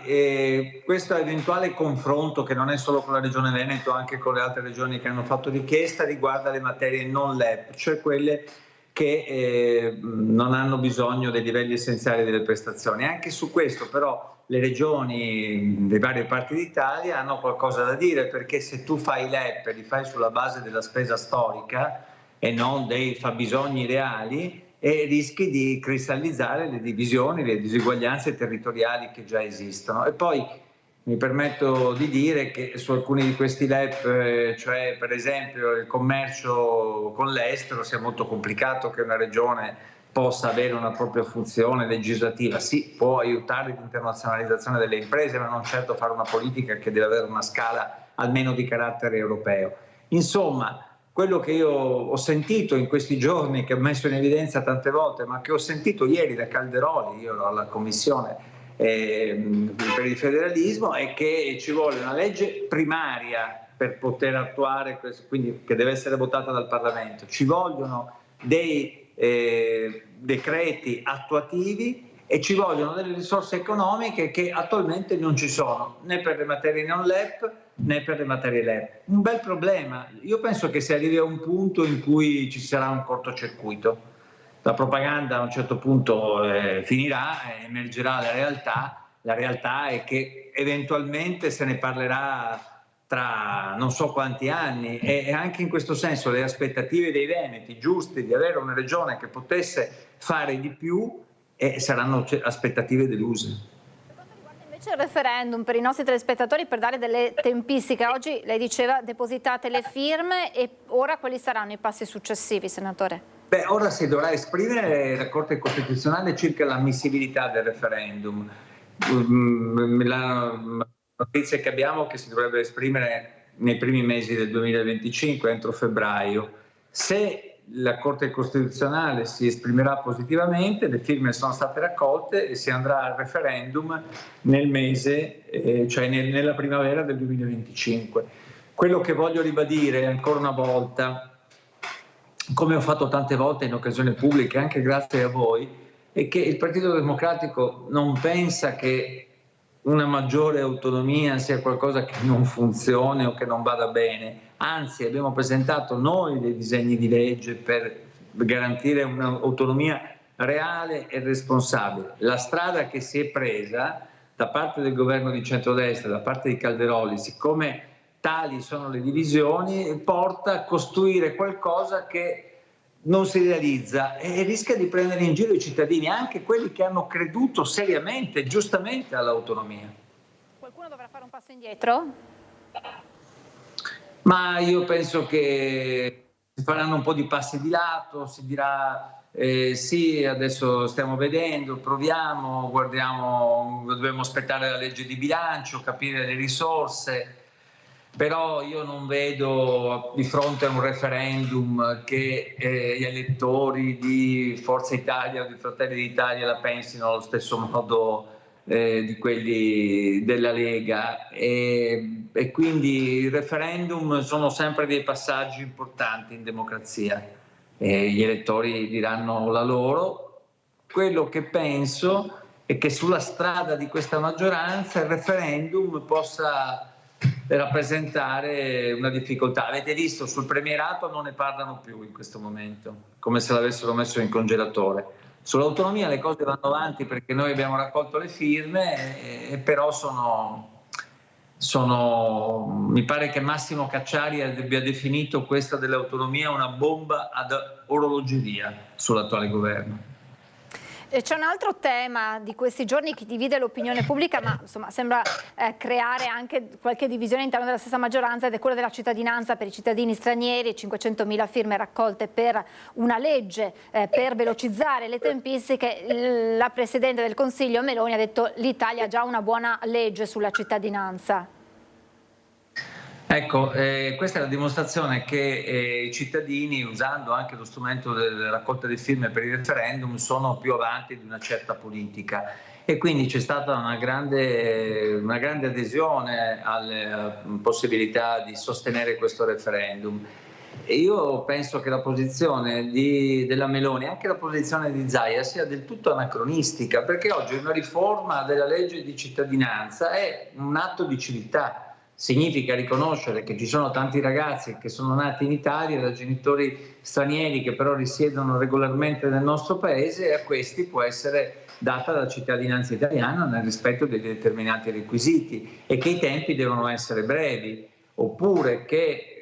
questo eventuale confronto, che non è solo con la Regione Veneto, anche con le altre regioni che hanno fatto richiesta, riguarda le materie non LEP, cioè quelle che non hanno bisogno dei livelli essenziali delle prestazioni. Anche su questo però le regioni delle varie parti d'Italia hanno qualcosa da dire, perché se tu fai LEP, li fai sulla base della spesa storica e non dei fabbisogni reali, e rischi di cristallizzare le divisioni, le disuguaglianze territoriali che già esistono. E poi mi permetto di dire che su alcuni di questi LEP, cioè per esempio il commercio con l'estero, sia molto complicato che una regione possa avere una propria funzione legislativa. Sì, può aiutare l'internazionalizzazione delle imprese, ma non certo fare una politica che deve avere una scala almeno di carattere europeo. Insomma, quello che io ho sentito in questi giorni, che ho messo in evidenza tante volte, ma che ho sentito ieri da Calderoli, io alla Commissione per il federalismo, è che ci vuole una legge primaria per poter attuare questo, quindi che deve essere votata dal Parlamento. Ci vogliono dei decreti attuativi e ci vogliono delle risorse economiche che attualmente non ci sono, né per le materie non LEP né per le materie LEP. Un bel problema. Io penso che si arrivi a un punto in cui ci sarà un cortocircuito. La propaganda a un certo punto finirà, emergerà la realtà. La realtà è che eventualmente se ne parlerà tra non so quanti anni, e anche in questo senso le aspettative dei veneti giuste di avere una regione che potesse fare di più saranno aspettative deluse. Invece il referendum, per i nostri telespettatori, per dare delle tempistiche, oggi lei diceva depositate le firme, e ora quali saranno i passi successivi, senatore? Beh, ora si dovrà esprimere la Corte Costituzionale circa l'ammissibilità del referendum. La notizia che abbiamo è che si dovrebbe esprimere nei primi mesi del 2025, entro febbraio. Se la Corte Costituzionale si esprimerà positivamente, le firme sono state raccolte e si andrà al referendum nel mese, cioè nella primavera del 2025. Quello che voglio ribadire ancora una volta, come ho fatto tante volte in occasioni pubbliche, anche grazie a voi, è che il Partito Democratico non pensa che una maggiore autonomia sia qualcosa che non funzioni o che non vada bene. Anzi, abbiamo presentato noi dei disegni di legge per garantire un'autonomia reale e responsabile. La strada che si è presa da parte del governo di centrodestra, da parte di Calderoli, siccome tali sono le divisioni, porta a costruire qualcosa che non si realizza e rischia di prendere in giro i cittadini, anche quelli che hanno creduto seriamente e giustamente all'autonomia. Qualcuno dovrà fare un passo indietro? Ma io penso che si faranno un po' di passi di lato, si dirà sì, adesso stiamo vedendo, proviamo, guardiamo, dobbiamo aspettare la legge di bilancio, capire le risorse. Però io non vedo di fronte a un referendum che gli elettori di Forza Italia o di Fratelli d'Italia la pensino allo stesso modo di quelli della Lega, e quindi i referendum sono sempre dei passaggi importanti in democrazia. Gli elettori diranno la loro. Quello che penso è che sulla strada di questa maggioranza il referendum possa rappresentare una difficoltà. Avete visto, sul premierato non ne parlano più in questo momento, come se l'avessero messo in congelatore. Sull'autonomia le cose vanno avanti perché noi abbiamo raccolto le firme, però mi pare che Massimo Cacciari abbia definito questa dell'autonomia una bomba ad orologeria sull'attuale governo. C'è un altro tema di questi giorni che divide l'opinione pubblica, ma insomma sembra creare anche qualche divisione all'interno della stessa maggioranza, ed è quello della cittadinanza per i cittadini stranieri. 500.000 firme raccolte per una legge per velocizzare le tempistiche. La Presidente del Consiglio Meloni ha detto che l'Italia ha già una buona legge sulla cittadinanza. Ecco, questa è la dimostrazione che i cittadini, usando anche lo strumento della raccolta di firme per il referendum, sono più avanti di una certa politica, e quindi c'è stata una grande adesione alle possibilità di sostenere questo referendum. E io penso che la posizione della Meloni, anche la posizione di Zaia, sia del tutto anacronistica, perché oggi una riforma della legge di cittadinanza è un atto di civiltà. Significa riconoscere che ci sono tanti ragazzi che sono nati in Italia da genitori stranieri che però risiedono regolarmente nel nostro paese, e a questi può essere data la cittadinanza italiana nel rispetto dei determinati requisiti, e che i tempi devono essere brevi, oppure che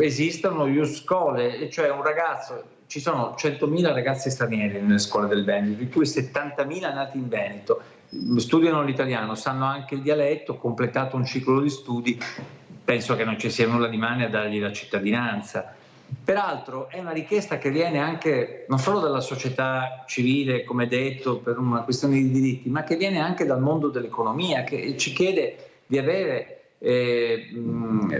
esistano ius scholae, cioè un ragazzo, ci sono 100.000 ragazzi stranieri nelle scuole del Veneto, di cui 70.000 nati in Veneto. Studiano l'italiano, sanno anche il dialetto, completato un ciclo di studi, penso che non ci sia nulla di male a dargli la cittadinanza. Peraltro è una richiesta che viene anche non solo dalla società civile, come detto, per una questione di diritti, ma che viene anche dal mondo dell'economia, che ci chiede di avere un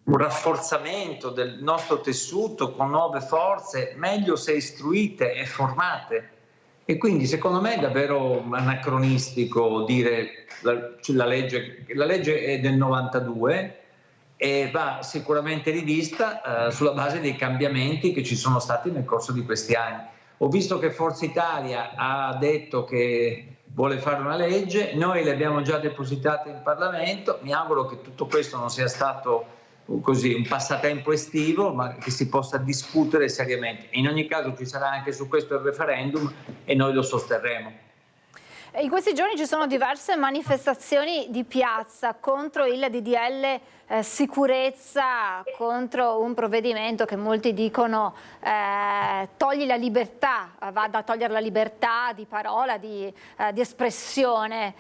rafforzamento del nostro tessuto con nuove forze, meglio se istruite e formate. E quindi secondo me è davvero anacronistico dire la legge è del 92 e va sicuramente rivista sulla base dei cambiamenti che ci sono stati nel corso di questi anni. Ho visto che Forza Italia ha detto che vuole fare una legge, noi le abbiamo già depositate in Parlamento, mi auguro che tutto questo non sia stato così un passatempo estivo, ma che si possa discutere seriamente. In ogni caso ci sarà anche su questo il referendum e noi lo sosterremo. In questi giorni ci sono diverse manifestazioni di piazza contro il DDL sicurezza, contro un provvedimento che molti dicono toglie la libertà, va da togliere la libertà di parola, di espressione.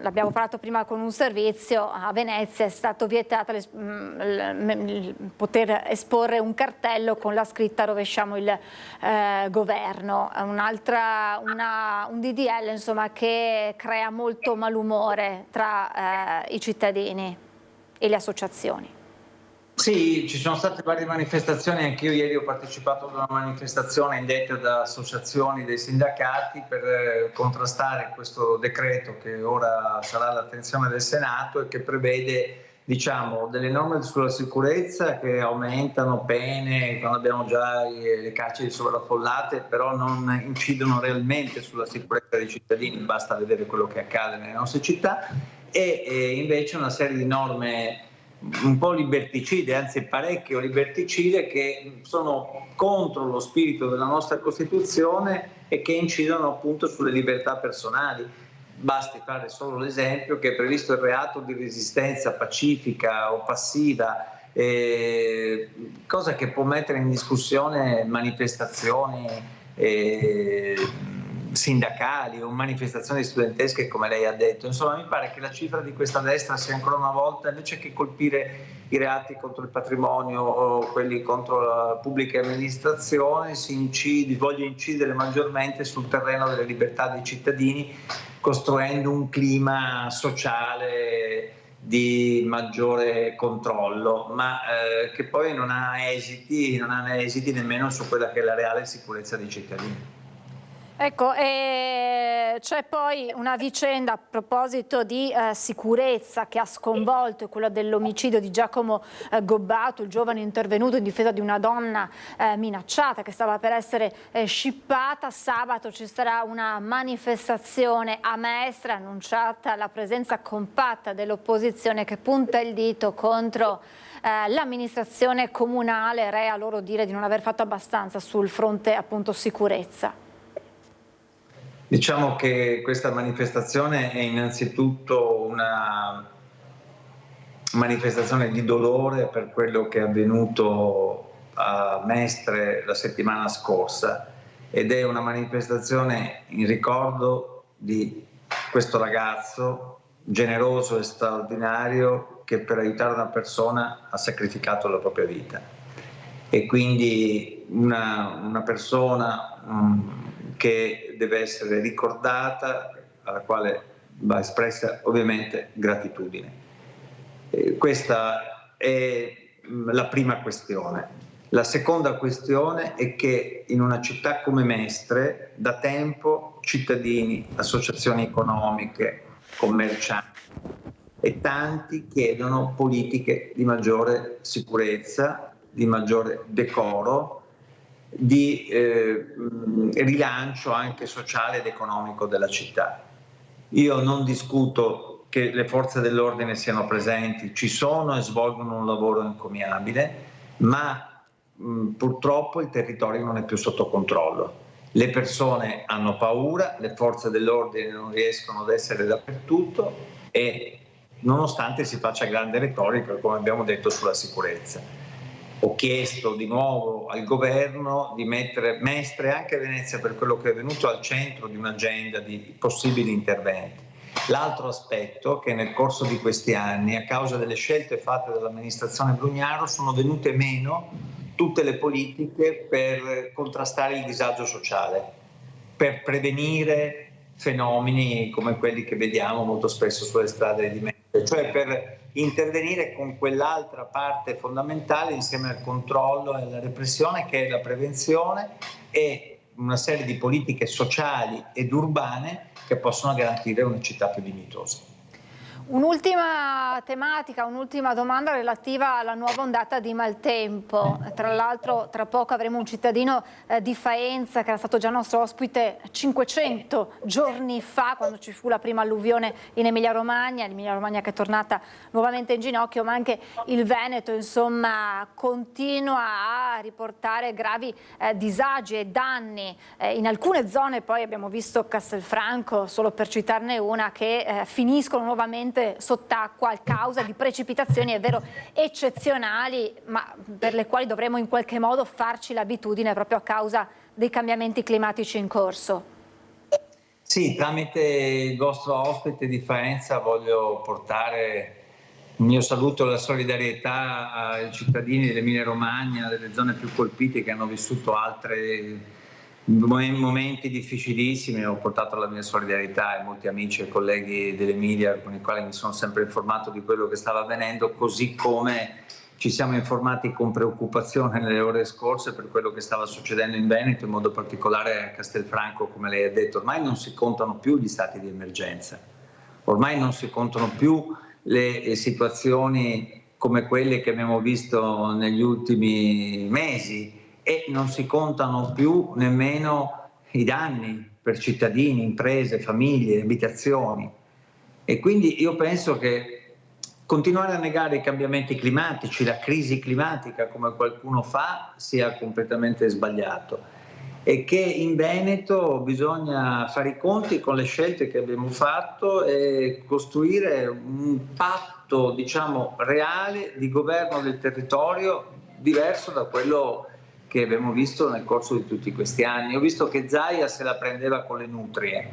L'abbiamo parlato prima con un servizio, a Venezia è stato vietato il poter esporre un cartello con la scritta "rovesciamo il governo", un DDL insomma che crea molto malumore tra i cittadini e le associazioni. Sì, ci sono state varie manifestazioni, anch'io ieri ho partecipato ad una manifestazione indetta da associazioni dei sindacati per contrastare questo decreto che ora sarà all'attenzione del Senato e che prevede delle norme sulla sicurezza che aumentano pene quando abbiamo già le carceri sovraffollate, però non incidono realmente sulla sicurezza dei cittadini, basta vedere quello che accade nelle nostre città, e invece una serie di norme un po' liberticide, anzi parecchio liberticide, che sono contro lo spirito della nostra Costituzione e che incidono appunto sulle libertà personali. Basti fare solo l'esempio che è previsto il reato di resistenza pacifica o passiva, cosa che può mettere in discussione manifestazioni sindacali o manifestazioni studentesche, come lei ha detto. Insomma, mi pare che la cifra di questa destra sia ancora una volta, invece che colpire i reati contro il patrimonio o quelli contro la pubblica amministrazione, voglia incidere maggiormente sul terreno delle libertà dei cittadini, costruendo un clima sociale di maggiore controllo, ma che poi non ha esiti nemmeno su quella che è la reale sicurezza dei cittadini. Ecco, c'è poi una vicenda a proposito di sicurezza che ha sconvolto, quella dell'omicidio di Giacomo Gobbato, il giovane intervenuto in difesa di una donna minacciata che stava per essere scippata. Sabato ci sarà una manifestazione a Mestre, annunciata la presenza compatta dell'opposizione che punta il dito contro l'amministrazione comunale, rea a loro dire di non aver fatto abbastanza sul fronte appunto sicurezza. Diciamo che questa manifestazione è innanzitutto una manifestazione di dolore per quello che è avvenuto a Mestre la settimana scorsa, ed è una manifestazione in ricordo di questo ragazzo generoso e straordinario che per aiutare una persona ha sacrificato la propria vita. E quindi una persona che deve essere ricordata, alla quale va espressa ovviamente gratitudine. Questa è la prima questione. La seconda questione è che in una città come Mestre da tempo cittadini, associazioni economiche, commercianti e tanti chiedono politiche di maggiore sicurezza, di maggiore decoro, di rilancio anche sociale ed economico della città. Io non discuto che le forze dell'ordine siano presenti, ci sono e svolgono un lavoro encomiabile, ma purtroppo il territorio non è più sotto controllo. Le persone hanno paura, le forze dell'ordine non riescono ad essere dappertutto e nonostante si faccia grande retorica, come abbiamo detto, sulla sicurezza. Ho chiesto di nuovo al governo di mettere Mestre e anche Venezia, per quello che è venuto, al centro di un'agenda di possibili interventi. L'altro aspetto è che nel corso di questi anni, a causa delle scelte fatte dall'amministrazione Brugnaro, sono venute meno tutte le politiche per contrastare il disagio sociale, per prevenire fenomeni come quelli che vediamo molto spesso sulle strade di Mestre, cioè per intervenire con quell'altra parte fondamentale insieme al controllo e alla repressione, che è la prevenzione, e una serie di politiche sociali ed urbane che possono garantire una città più dignitosa. Un'ultima tematica, un'ultima domanda relativa alla nuova ondata di maltempo. Tra l'altro tra poco avremo un cittadino di Faenza che era stato già nostro ospite 500 giorni fa quando ci fu la prima alluvione in Emilia-Romagna, l'Emilia-Romagna che è tornata nuovamente in ginocchio, ma anche il Veneto insomma continua a riportare gravi disagi e danni. In alcune zone poi abbiamo visto Castelfranco, solo per citarne una, che finiscono nuovamente sott'acqua a causa di precipitazioni, è vero, eccezionali, ma per le quali dovremo in qualche modo farci l'abitudine proprio a causa dei cambiamenti climatici in corso. Sì, tramite il vostro ospite di Faenza voglio portare il mio saluto e la solidarietà ai cittadini dell'Emilia Romagna, delle zone più colpite che hanno vissuto altri momenti difficilissimi. Ho portato la mia solidarietà ai molti amici e colleghi dell'Emilia con i quali mi sono sempre informato di quello che stava avvenendo, così come ci siamo informati con preoccupazione nelle ore scorse per quello che stava succedendo in Veneto, in modo particolare a Castelfranco, come lei ha detto. Ormai non si contano più gli stati di emergenza, ormai non si contano più le situazioni come quelle che abbiamo visto negli ultimi mesi, e non si contano più nemmeno i danni per cittadini, imprese, famiglie, abitazioni. E quindi io penso che continuare a negare i cambiamenti climatici, la crisi climatica, come qualcuno fa, sia completamente sbagliato, e che in Veneto bisogna fare i conti con le scelte che abbiamo fatto e costruire un patto, diciamo, reale di governo del territorio diverso da quello che abbiamo visto nel corso di tutti questi anni. Ho visto che Zaia se la prendeva con le nutrie,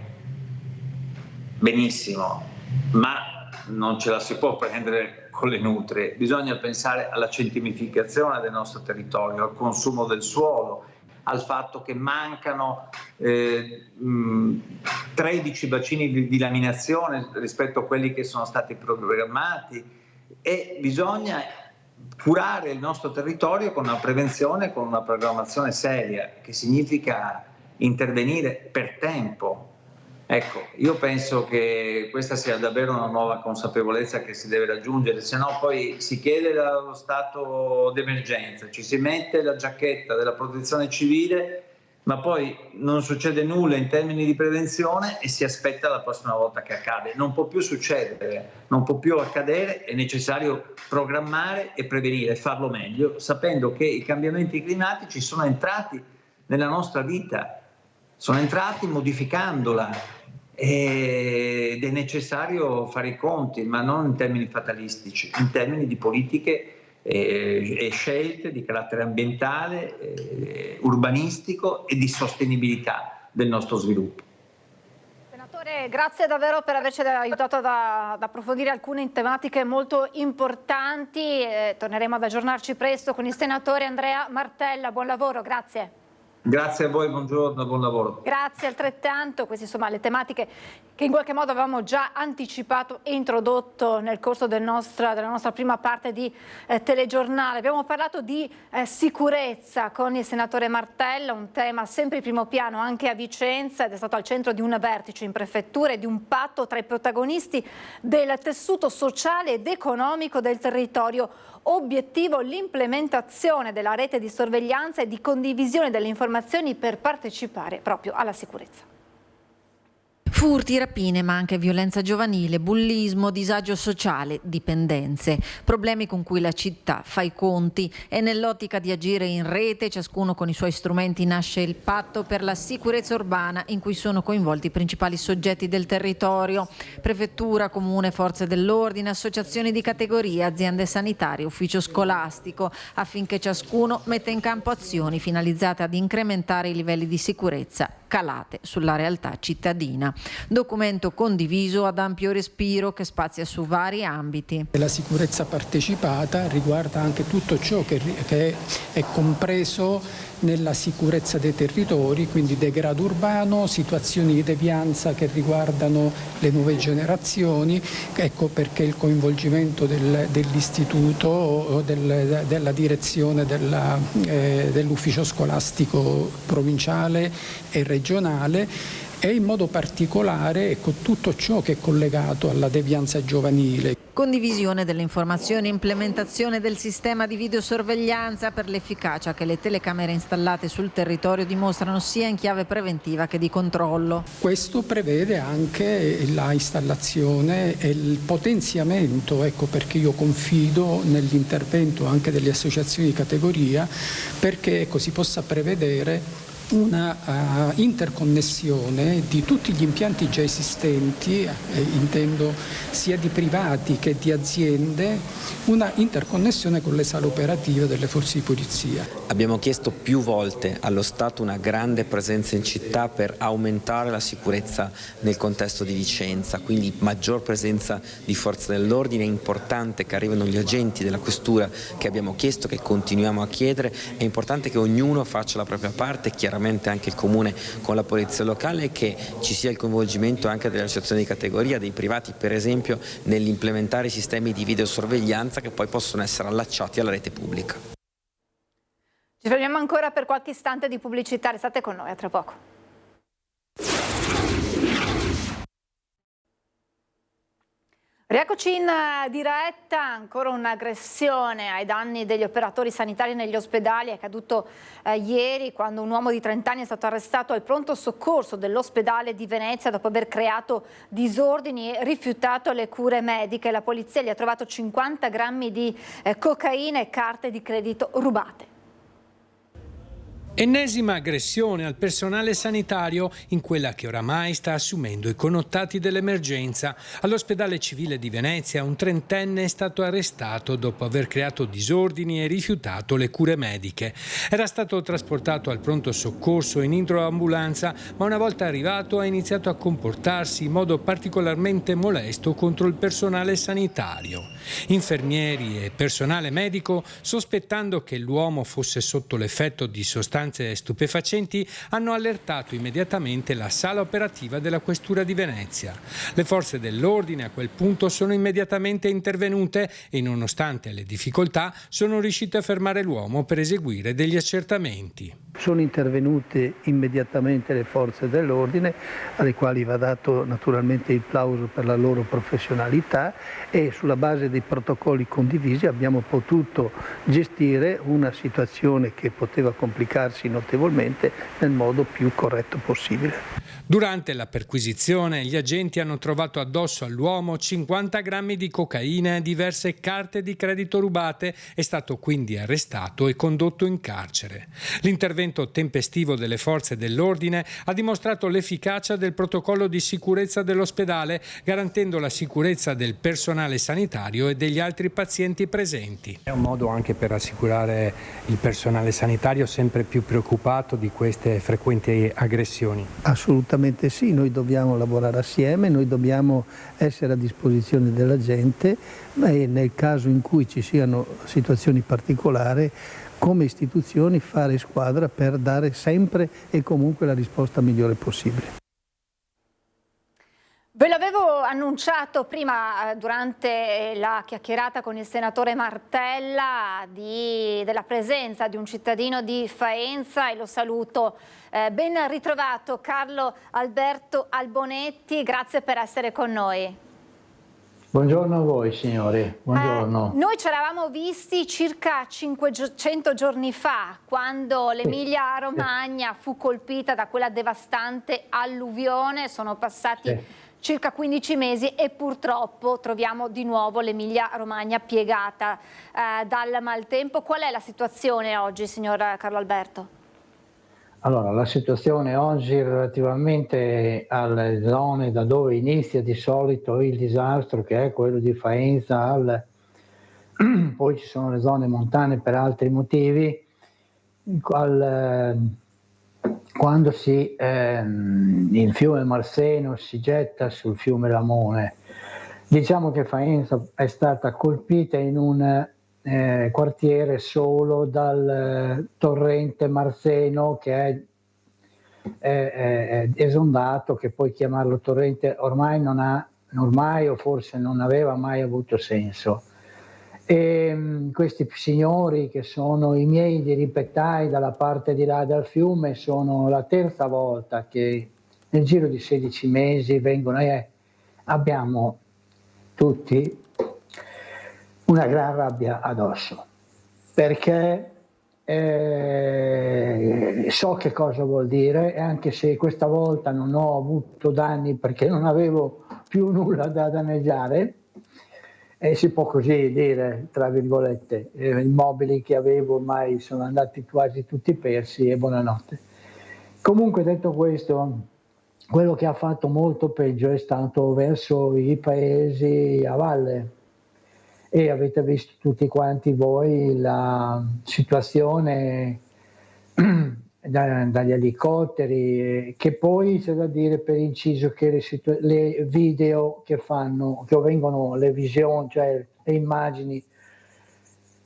benissimo, ma non ce la si può prendere con le nutrie, bisogna pensare alla cementificazione del nostro territorio, al consumo del suolo, al fatto che mancano 13 bacini di laminazione rispetto a quelli che sono stati programmati, e bisogna curare il nostro territorio con una prevenzione, con una programmazione seria, che significa intervenire per tempo. Ecco, io penso che questa sia davvero una nuova consapevolezza che si deve raggiungere, se no poi si chiede lo stato d'emergenza, ci si mette la giacchetta della protezione civile, ma poi non succede nulla in termini di prevenzione e si aspetta la prossima volta che accade. Non può più succedere, non può più accadere, è necessario programmare e prevenire, farlo meglio, sapendo che i cambiamenti climatici sono entrati nella nostra vita, sono entrati modificandola, ed è necessario fare i conti, ma non in termini fatalistici, in termini di politiche e scelte di carattere ambientale, urbanistico e di sostenibilità del nostro sviluppo. Senatore, grazie davvero per averci aiutato ad approfondire alcune tematiche molto importanti. Torneremo ad aggiornarci presto con il senatore Andrea Martella. Buon lavoro, grazie. Grazie a voi, buongiorno, buon lavoro. Grazie altrettanto, queste insomma le tematiche che in qualche modo avevamo già anticipato e introdotto nel corso della nostra prima parte di telegiornale. Abbiamo parlato di sicurezza con il senatore Martella, un tema sempre in primo piano anche a Vicenza, ed è stato al centro di un vertice in prefettura e di un patto tra i protagonisti del tessuto sociale ed economico del territorio. Obiettivo l'implementazione della rete di sorveglianza e di condivisione delle informazioni per partecipare proprio alla sicurezza. Furti, rapine, ma anche violenza giovanile, bullismo, disagio sociale, dipendenze. Problemi con cui la città fa i conti, e nell'ottica di agire in rete, ciascuno con i suoi strumenti, nasce il patto per la sicurezza urbana, in cui sono coinvolti i principali soggetti del territorio: prefettura, comune, forze dell'ordine, associazioni di categoria, aziende sanitarie, ufficio scolastico, affinché ciascuno metta in campo azioni finalizzate ad incrementare i livelli di sicurezza calate sulla realtà cittadina. Documento condiviso ad ampio respiro che spazia su vari ambiti. La sicurezza partecipata riguarda anche tutto ciò che è compreso nella sicurezza dei territori, quindi degrado urbano, situazioni di devianza che riguardano le nuove generazioni. Ecco perché il coinvolgimento dell'istituto o della direzione dell'ufficio scolastico provinciale e regionale, e in modo particolare tutto ciò che è collegato alla devianza giovanile. Condivisione delle informazioni e implementazione del sistema di videosorveglianza per l'efficacia che le telecamere installate sul territorio dimostrano sia in chiave preventiva che di controllo. Questo prevede anche la installazione e il potenziamento, ecco perché io confido nell'intervento anche delle associazioni di categoria, perché si possa prevedere una interconnessione di tutti gli impianti già esistenti, intendo sia di privati che di aziende, una interconnessione con le sale operative delle forze di polizia. Abbiamo chiesto più volte allo Stato una grande presenza in città per aumentare la sicurezza nel contesto di Vicenza, quindi maggior presenza di forze dell'ordine. È importante che arrivino gli agenti della questura che abbiamo chiesto, che continuiamo a chiedere, è importante che ognuno faccia la propria parte, chiaramente anche il comune con la polizia locale, e che ci sia il coinvolgimento anche delle associazioni di categoria, dei privati per esempio, nell'implementare i sistemi di videosorveglianza che poi possono essere allacciati alla rete pubblica. Ci fermiamo ancora per qualche istante di pubblicità, restate con noi, a tra poco. Rieccoci in diretta, ancora un'aggressione ai danni degli operatori sanitari negli ospedali. È accaduto ieri, quando un uomo di 30 anni è stato arrestato al pronto soccorso dell'ospedale di Venezia dopo aver creato disordini e rifiutato le cure mediche. La polizia gli ha trovato 50 grammi di cocaina e carte di credito rubate. Ennesima aggressione al personale sanitario in quella che oramai sta assumendo i connotati dell'emergenza. All'ospedale civile di Venezia un trentenne è stato arrestato dopo aver creato disordini e rifiutato le cure mediche. Era stato trasportato al pronto soccorso in idroambulanza, ma una volta arrivato ha iniziato a comportarsi in modo particolarmente molesto contro il personale sanitario. Infermieri e personale medico, sospettando che l'uomo fosse sotto l'effetto di sostanze stupefacenti, hanno allertato immediatamente la sala operativa della Questura di Venezia. Le forze dell'ordine a quel punto sono immediatamente intervenute e, nonostante le difficoltà, sono riuscite a fermare l'uomo per eseguire degli accertamenti. Sono intervenute immediatamente le forze dell'ordine, alle quali va dato naturalmente il plauso per la loro professionalità, e sulla base dei protocolli condivisi abbiamo potuto gestire una situazione che poteva complicarsi notevolmente nel modo più corretto possibile. Durante la perquisizione gli agenti hanno trovato addosso all'uomo 50 grammi di cocaina e diverse carte di credito rubate. È stato quindi arrestato e condotto in carcere. L'intervento tempestivo delle forze dell'ordine ha dimostrato l'efficacia del protocollo di sicurezza dell'ospedale, garantendo la sicurezza del personale sanitario e degli altri pazienti presenti. È un modo anche per assicurare il personale sanitario sempre più preoccupato di queste frequenti aggressioni. Assolutamente sì, noi dobbiamo lavorare assieme, noi dobbiamo essere a disposizione della gente, e nel caso in cui ci siano situazioni particolari, come istituzioni fare squadra per dare sempre e comunque la risposta migliore possibile. Ve l'avevo annunciato prima durante la chiacchierata con il senatore Martella della presenza di un cittadino di Faenza, e lo saluto. Ben ritrovato Carlo Alberto Albonetti, grazie per essere con noi. Buongiorno a voi signori, buongiorno. Noi ci eravamo visti circa 500 giorni fa, quando l'Emilia Romagna fu colpita da quella devastante alluvione. Sono passati circa 15 mesi e purtroppo troviamo di nuovo l'Emilia Romagna piegata dal maltempo. Qual è la situazione oggi, signor Carlo Alberto? Allora, la situazione oggi relativamente alle zone da dove inizia di solito il disastro, che è quello di Faenza, poi ci sono le zone montane per altri motivi, quando il fiume Marseno si getta sul fiume Lamone. Diciamo che Faenza è stata colpita in un quartiere solo dal torrente Marseno, che è esondato, che poi chiamarlo torrente ormai o forse non aveva mai avuto senso. E questi signori, che sono i miei diripettai dalla parte di là del fiume, sono la terza volta che nel giro di 16 mesi vengono e abbiamo tutti una gran rabbia addosso, perché so che cosa vuol dire, e anche se questa volta non ho avuto danni perché non avevo più nulla da danneggiare, si può così dire, tra virgolette, i mobili che avevo ormai sono andati quasi tutti persi, e buonanotte. Comunque, detto questo, quello che ha fatto molto peggio è stato verso i paesi a valle, e avete visto tutti quanti voi la situazione dagli elicotteri, che poi c'è da dire, per inciso, che le video che vengono, le visioni, cioè le immagini,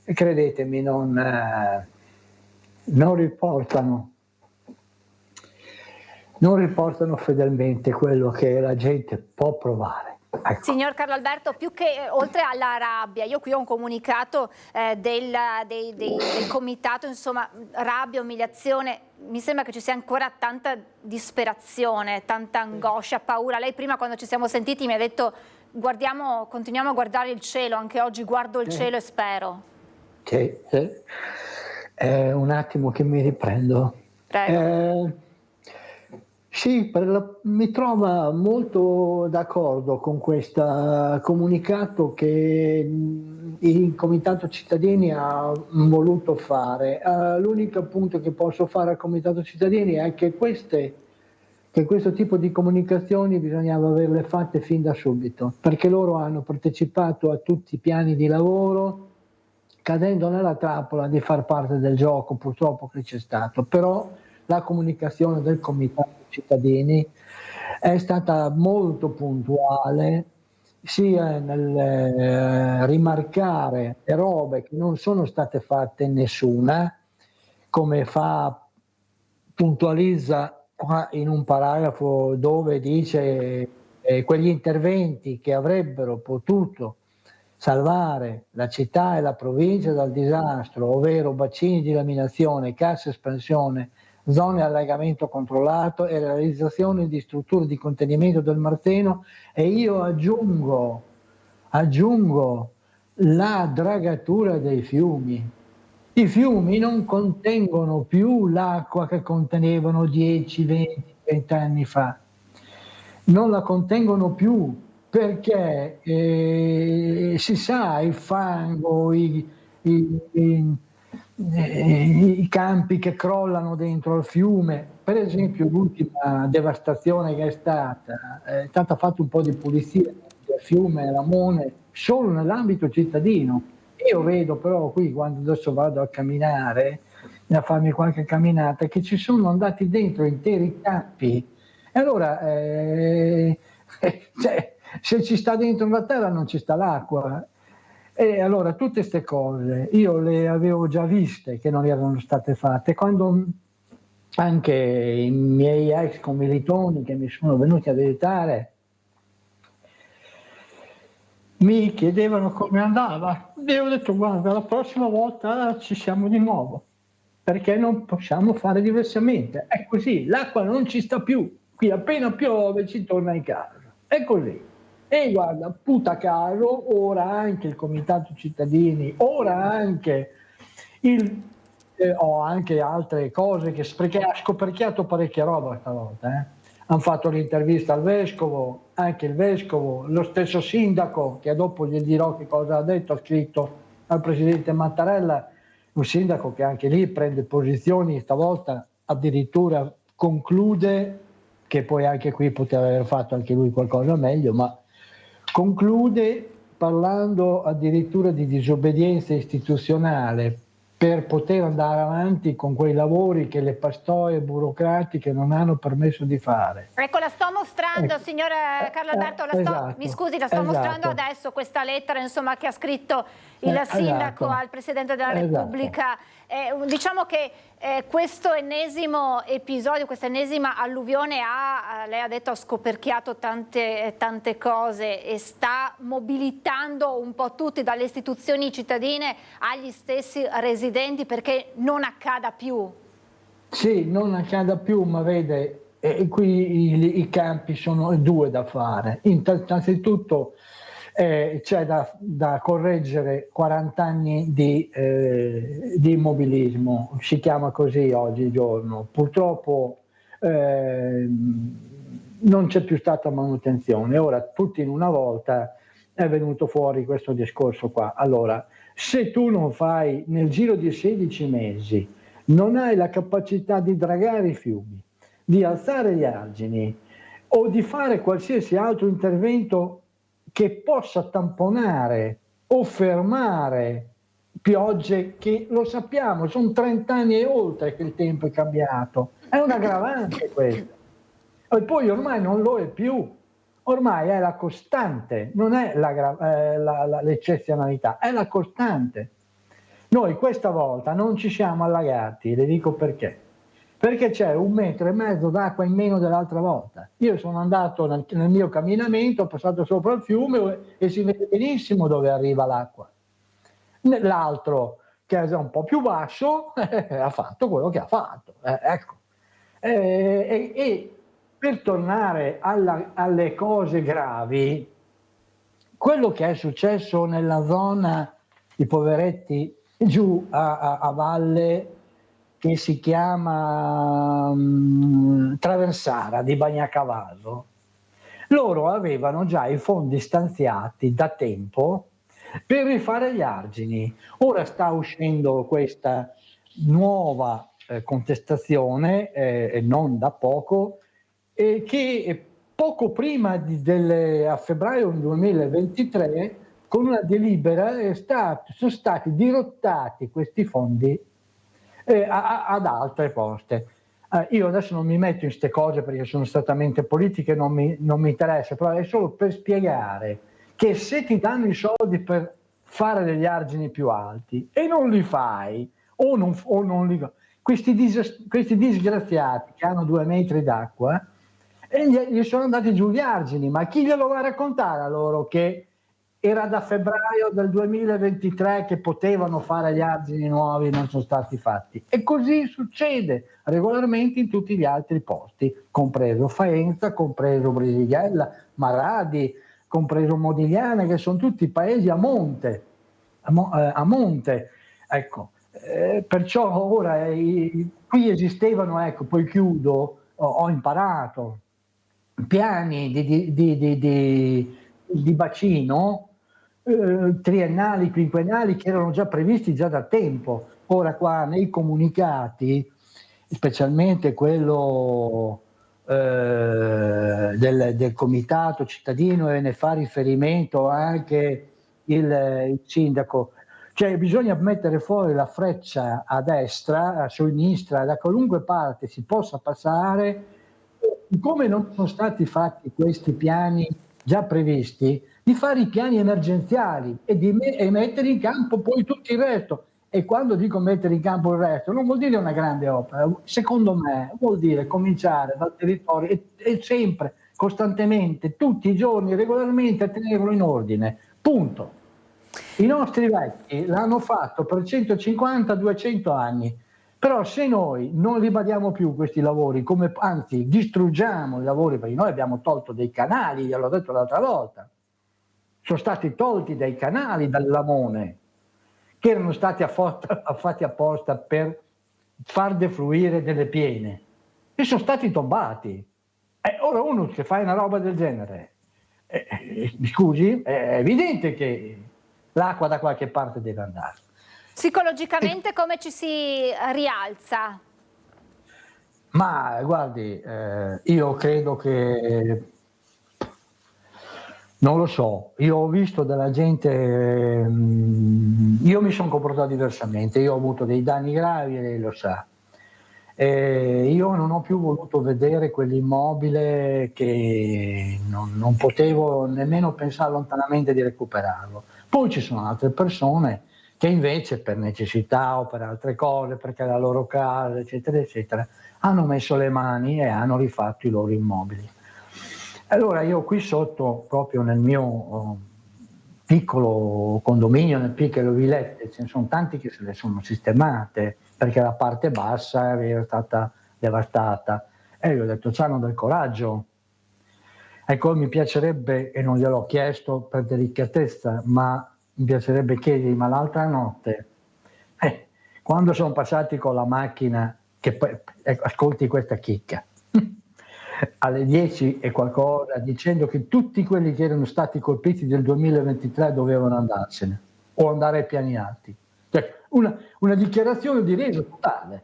credetemi, non riportano fedelmente quello che la gente può provare. Ecco. Signor Carlo Alberto, più che oltre alla rabbia, io qui ho un comunicato del comitato, insomma, rabbia, umiliazione, mi sembra che ci sia ancora tanta disperazione, tanta angoscia, paura. Lei prima, quando ci siamo sentiti, mi ha detto continuiamo a guardare il cielo, anche oggi guardo il cielo e spero. Sì. Un attimo che mi riprendo. Prego. Sì, mi trova molto d'accordo con questo comunicato che il Comitato Cittadini ha voluto fare. L'unico punto che posso fare al Comitato Cittadini è che questo tipo di comunicazioni bisognava averle fatte fin da subito, perché loro hanno partecipato a tutti i piani di lavoro, cadendo nella trappola di far parte del gioco, purtroppo, che c'è stato. Però la comunicazione del Comitato Cittadini è stata molto puntuale, sia nel rimarcare le robe che non sono state fatte nessuna, come puntualizza qua in un paragrafo dove dice quegli interventi che avrebbero potuto salvare la città e la provincia dal disastro, ovvero bacini di laminazione, cassa espansione, zone allagamento controllato e realizzazione di strutture di contenimento del Marseno, e io aggiungo la dragatura dei fiumi. I fiumi non contengono più l'acqua che contenevano 10, 20, 20 anni fa, non la contengono più, perché si sa, il fango, i campi che crollano dentro al fiume. Per esempio, l'ultima devastazione che è stata fatta un po' di pulizia del fiume Lamone solo nell'ambito cittadino. Io vedo però qui, quando adesso vado a camminare, a farmi qualche camminata, che ci sono andati dentro interi campi, e allora se ci sta dentro la terra non ci sta l'acqua. E allora tutte queste cose io le avevo già viste che non erano state fatte, quando anche i miei ex commilitoni che mi sono venuti a visitare mi chiedevano come andava. E ho detto: guarda, la prossima volta ci siamo di nuovo, perché non possiamo fare diversamente. È così, l'acqua non ci sta più, qui appena piove ci torna in casa, è così. E guarda, puta caso, ora anche il Comitato Cittadini, ora anche ho anche altre cose che ha scoperchiato parecchia roba stavolta. Hanno fatto l'intervista al vescovo, anche il vescovo, lo stesso sindaco, che dopo gli dirò che cosa ha detto, ha scritto al presidente Mattarella, un sindaco che anche lì prende posizioni, stavolta addirittura conclude, che poi anche qui poteva aver fatto anche lui qualcosa meglio, ma conclude parlando addirittura di disobbedienza istituzionale, per poter andare avanti con quei lavori che le pastoie burocratiche non hanno permesso di fare. Ecco, la sto mostrando, signor Carlo Alberto, mi scusi, la sto mostrando adesso questa lettera, insomma, che ha scritto il sindaco al Presidente della Repubblica. Diciamo che questo ennesimo episodio, questa ennesima alluvione lei ha detto, ha scoperchiato tante cose e sta mobilitando un po' tutti, dalle istituzioni cittadine agli stessi residenti, perché non accada più. Sì, non accada più, ma vede, qui i campi sono due da fare. Innanzitutto c'è da correggere 40 anni di immobilismo, si chiama così oggigiorno. Purtroppo non c'è più stata manutenzione. Ora, tutti in una volta è venuto fuori questo discorso qua. Allora, se tu non fai nel giro di 16 mesi, non hai la capacità di dragare i fiumi, di alzare gli argini o di fare qualsiasi altro intervento che possa tamponare o fermare piogge che, lo sappiamo, sono 30 anni e oltre che il tempo è cambiato. È un aggravante questo. E poi ormai non lo è più, ormai è la costante, non è l'eccezionalità, è la costante. Noi questa volta non ci siamo allagati, le dico perché. Perché c'è 1,5 metri d'acqua in meno dell'altra volta. Io sono andato nel mio camminamento, ho passato sopra il fiume e si vede benissimo dove arriva l'acqua. L'altro, che è un po' più basso, ha fatto quello che ha fatto. Ecco. E per tornare alle cose gravi, quello che è successo nella zona, i poveretti, giù a valle, che si chiama Traversara di Bagnacavaso, loro avevano già i fondi stanziati da tempo per rifare gli argini. Ora sta uscendo questa nuova contestazione, e non da poco, che poco prima a febbraio 2023, con una delibera sono stati dirottati questi fondi ad altre poste. Io adesso non mi metto in queste cose perché sono strettamente politiche, non mi interessa, però è solo per spiegare che se ti danno i soldi per fare degli argini più alti e non li fai, o non li fai, questi disgraziati che hanno 2 metri d'acqua, gli sono andati giù gli argini, ma chi glielo va a raccontare a loro che era da febbraio del 2023 che potevano fare gli argini nuovi e non sono stati fatti? E così succede regolarmente in tutti gli altri posti, compreso Faenza, compreso Brisighella, Marradi, compreso Modigliana, che sono tutti paesi a monte. Ecco. Perciò ora qui esistevano, ecco, poi chiudo, ho imparato piani di bacino triennali, quinquennali, che erano già previsti già da tempo. Ora qua nei comunicati, specialmente quello del comitato cittadino, e ne fa riferimento anche il sindaco, cioè bisogna mettere fuori la freccia a destra, a sinistra, da qualunque parte si possa passare. Come non sono stati fatti questi piani già previsti, di fare i piani emergenziali e mettere in campo poi tutto il resto. E quando dico mettere in campo il resto, non vuol dire una grande opera, secondo me vuol dire cominciare dal territorio e sempre, costantemente, tutti i giorni, regolarmente, a tenerlo in ordine. Punto. I nostri vecchi l'hanno fatto per 150-200 anni. Però se noi non ribadiamo più questi lavori, anzi distruggiamo i lavori, perché noi abbiamo tolto dei canali, gliel'ho detto l'altra volta, sono stati tolti dei canali dal Lamone, che erano stati fatti apposta per far defluire delle piene, e sono stati tombati. Ora uno che fa una roba del genere, mi scusi, è evidente che l'acqua da qualche parte deve andare. Psicologicamente come ci si rialza? Ma guardi, io credo che Non lo so, io ho visto della gente, io mi sono comportato diversamente, io ho avuto dei danni gravi e lei lo sa. Io non ho più voluto vedere quell'immobile che non potevo nemmeno pensare lontanamente di recuperarlo. Poi ci sono altre persone che invece per necessità o per altre cose, perché la loro casa, eccetera, eccetera, hanno messo le mani e hanno rifatto i loro immobili. Allora io qui sotto, proprio nel mio piccolo condominio, nel piccolo villette, ce ne sono tanti che se le sono sistemate, perché la parte bassa era stata devastata. E io ho detto, c'hanno del coraggio. Ecco, mi piacerebbe, e non gliel'ho chiesto per delicatezza, ma mi piacerebbe chiedergli, ma l'altra notte, quando sono passati con la macchina, che poi, ascolti questa chicca, alle 10 e qualcosa, dicendo che tutti quelli che erano stati colpiti del 2023 dovevano andarsene o andare ai piani alti. Cioè, una dichiarazione di reso totale.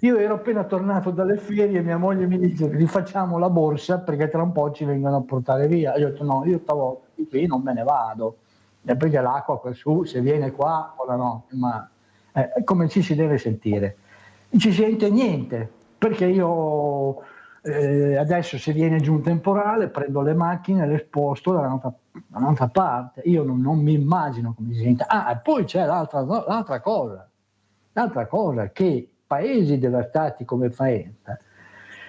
Io ero appena tornato dalle ferie e mia moglie mi dice rifacciamo la borsa perché tra un po' ci vengono a portare via. Io ho detto no, io stavolta qui non me ne vado, perché l'acqua qua su, se viene qua o la notte, ma come ci si deve sentire? Non ci sente niente, perché io adesso se viene giù un temporale prendo le macchine e le sposto da un'altra parte, io non mi immagino come si sente. E poi c'è l'altra cosa che paesi devastati come Faenza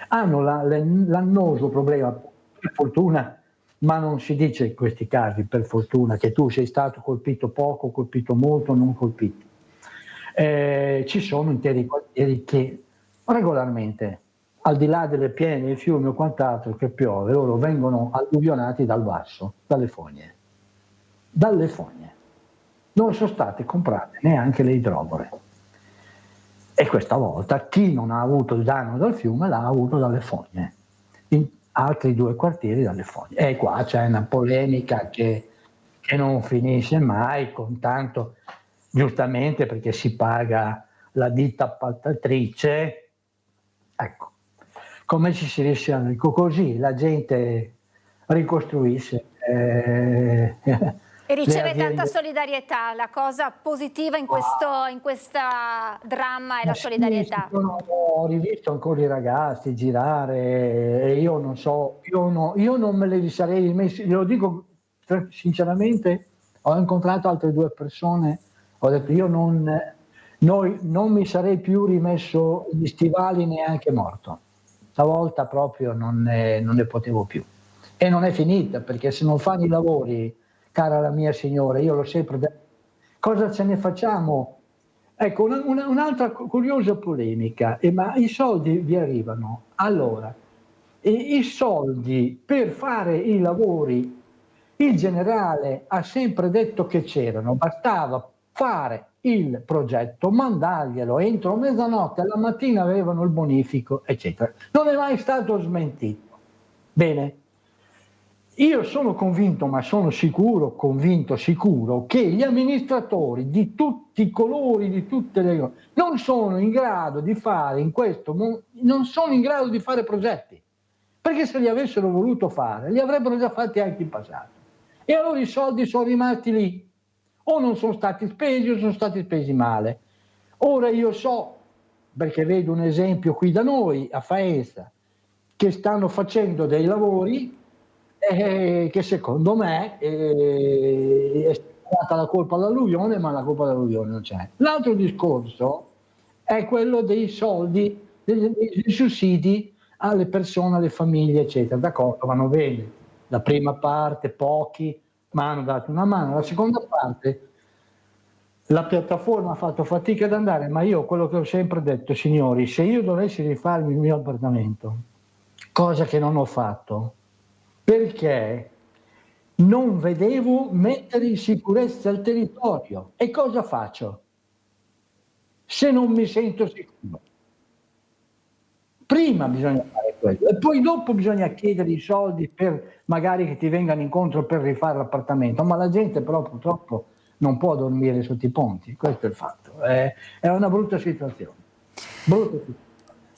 hanno l'annoso problema, per fortuna, ma non si dice in questi casi per fortuna che tu sei stato colpito poco, colpito molto, non colpito. Ci sono interi quartieri che regolarmente, al di là delle piene, dei fiumi o quant'altro che piove, loro vengono alluvionati dal basso, dalle fogne. Non sono state comprate neanche le idrovore. E questa volta chi non ha avuto il danno dal fiume l'ha avuto dalle fogne, in altri 2 quartieri dalle fogne. E qua c'è una polemica che non finisce mai, con tanto, giustamente perché si paga la ditta appaltatrice. Ecco, come ci si riesce a... Così la gente ricostruisce. E riceve tanta solidarietà. La cosa positiva in questa dramma è la solidarietà. Sì, ho rivisto ancora i ragazzi girare e io non so, io non me li sarei rimessi, glielo dico sinceramente, ho incontrato altre 2 persone, ho detto io non mi sarei più rimesso gli stivali neanche morto. Stavolta proprio non ne potevo più. E non è finita, perché se non fanno i lavori, cara la mia signora, io l'ho sempre detto, cosa ce ne facciamo? Ecco, un'altra curiosa polemica, ma i soldi vi arrivano. Allora, i soldi per fare i lavori, il generale ha sempre detto che c'erano, bastava fare il progetto, mandarglielo entro mezzanotte, alla mattina avevano il bonifico, eccetera. Non è mai stato smentito. Bene. Io sono convinto, ma sono sicuro che gli amministratori di tutti i colori, di tutte le cose, non sono in grado di fare non sono in grado di fare progetti, perché se li avessero voluto fare, li avrebbero già fatti anche in passato. E allora i soldi sono rimasti lì, o non sono stati spesi o sono stati spesi male. Ora io so, perché vedo un esempio qui da noi, a Faenza, che stanno facendo dei lavori che secondo me è stata la colpa dell'alluvione, ma la colpa dell'alluvione non c'è. L'altro discorso è quello dei soldi, dei sussidi alle persone, alle famiglie, eccetera. D'accordo, vanno bene. La prima parte, pochi, ma hanno dato una mano. La seconda parte, la piattaforma ha fatto fatica ad andare, ma io quello che ho sempre detto, signori, se io dovessi rifarmi il mio appartamento, cosa che non ho fatto, perché non vedevo mettere in sicurezza il territorio. E cosa faccio se non mi sento sicuro? Prima bisogna fare quello e poi dopo bisogna chiedere i soldi per magari che ti vengano incontro per rifare l'appartamento, ma la gente però purtroppo non può dormire sotto i ponti, questo è il fatto, è una brutta situazione.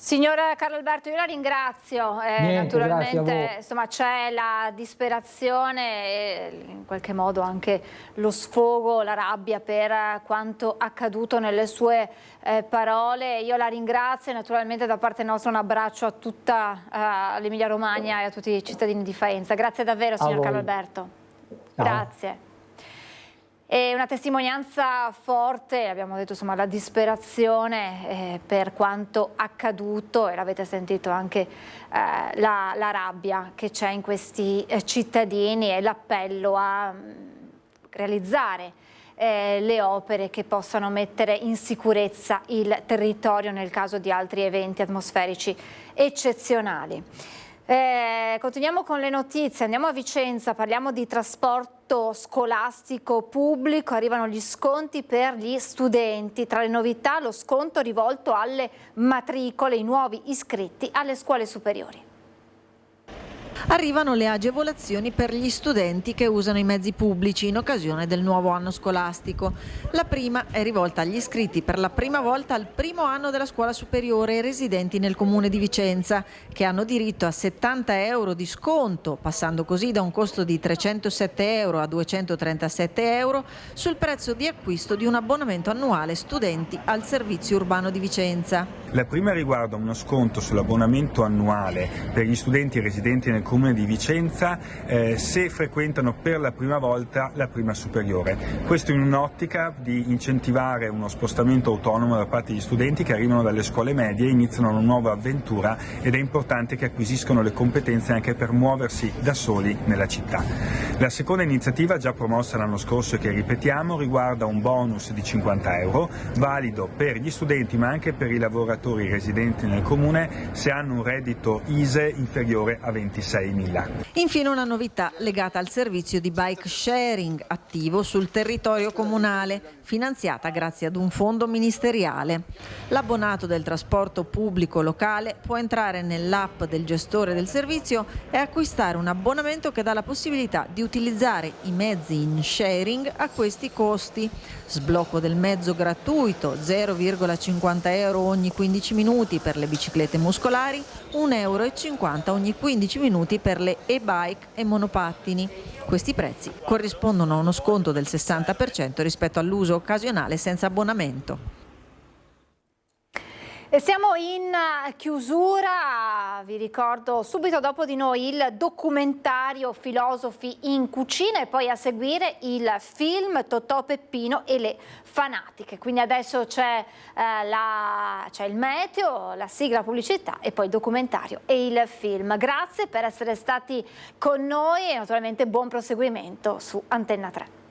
Signor Carlo Alberto, io la ringrazio. Naturalmente insomma, c'è la disperazione e in qualche modo anche lo sfogo, la rabbia per quanto accaduto nelle sue parole. Io la ringrazio e naturalmente da parte nostra un abbraccio a tutta l'Emilia Romagna e a tutti i cittadini di Faenza. Grazie davvero, signor Carlo Alberto. Grazie. E una testimonianza forte, abbiamo detto, insomma, la disperazione per quanto accaduto, e l'avete sentito anche la rabbia che c'è in questi cittadini e l'appello a realizzare le opere che possano mettere in sicurezza il territorio nel caso di altri eventi atmosferici eccezionali. Continuiamo con le notizie, andiamo a Vicenza, parliamo di trasporto scolastico pubblico, arrivano gli sconti per gli studenti, tra le novità lo sconto rivolto alle matricole, i nuovi iscritti alle scuole superiori. Arrivano le agevolazioni per gli studenti che usano i mezzi pubblici in occasione del nuovo anno scolastico. La prima è rivolta agli iscritti per la prima volta al primo anno della scuola superiore e residenti nel comune di Vicenza, che hanno diritto a 70 euro di sconto, passando così da un costo di 307 euro a 237 euro sul prezzo di acquisto di un abbonamento annuale studenti al servizio urbano di Vicenza. La prima riguarda uno sconto sull'abbonamento annuale per gli studenti residenti nel comune di Vicenza se frequentano per la prima volta la prima superiore. Questo in un'ottica di incentivare uno spostamento autonomo da parte degli studenti che arrivano dalle scuole medie e iniziano una nuova avventura, ed è importante che acquisiscono le competenze anche per muoversi da soli nella città. La seconda iniziativa, già promossa l'anno scorso e che ripetiamo, riguarda un bonus di 50 euro valido per gli studenti ma anche per i lavoratori residenti nel comune se hanno un reddito ISEE inferiore a 26.000. Infine una novità legata al servizio di bike sharing attivo sul territorio comunale, finanziata grazie ad un fondo ministeriale. L'abbonato del trasporto pubblico locale può entrare nell'app del gestore del servizio e acquistare un abbonamento che dà la possibilità di utilizzare i mezzi in sharing a questi costi. Sblocco del mezzo gratuito, 0,50 euro ogni 15 minuti per le biciclette muscolari, 1,50 euro ogni 15 minuti per le e-bike e monopattini. Questi prezzi corrispondono a uno sconto del 60% rispetto all'uso occasionale senza abbonamento. E siamo in chiusura, vi ricordo subito dopo di noi il documentario Filosofi in cucina e poi a seguire il film Totò, Peppino e le fanatiche. Quindi adesso c'è il meteo, la sigla, pubblicità e poi il documentario e il film. Grazie per essere stati con noi e naturalmente buon proseguimento su Antenna 3.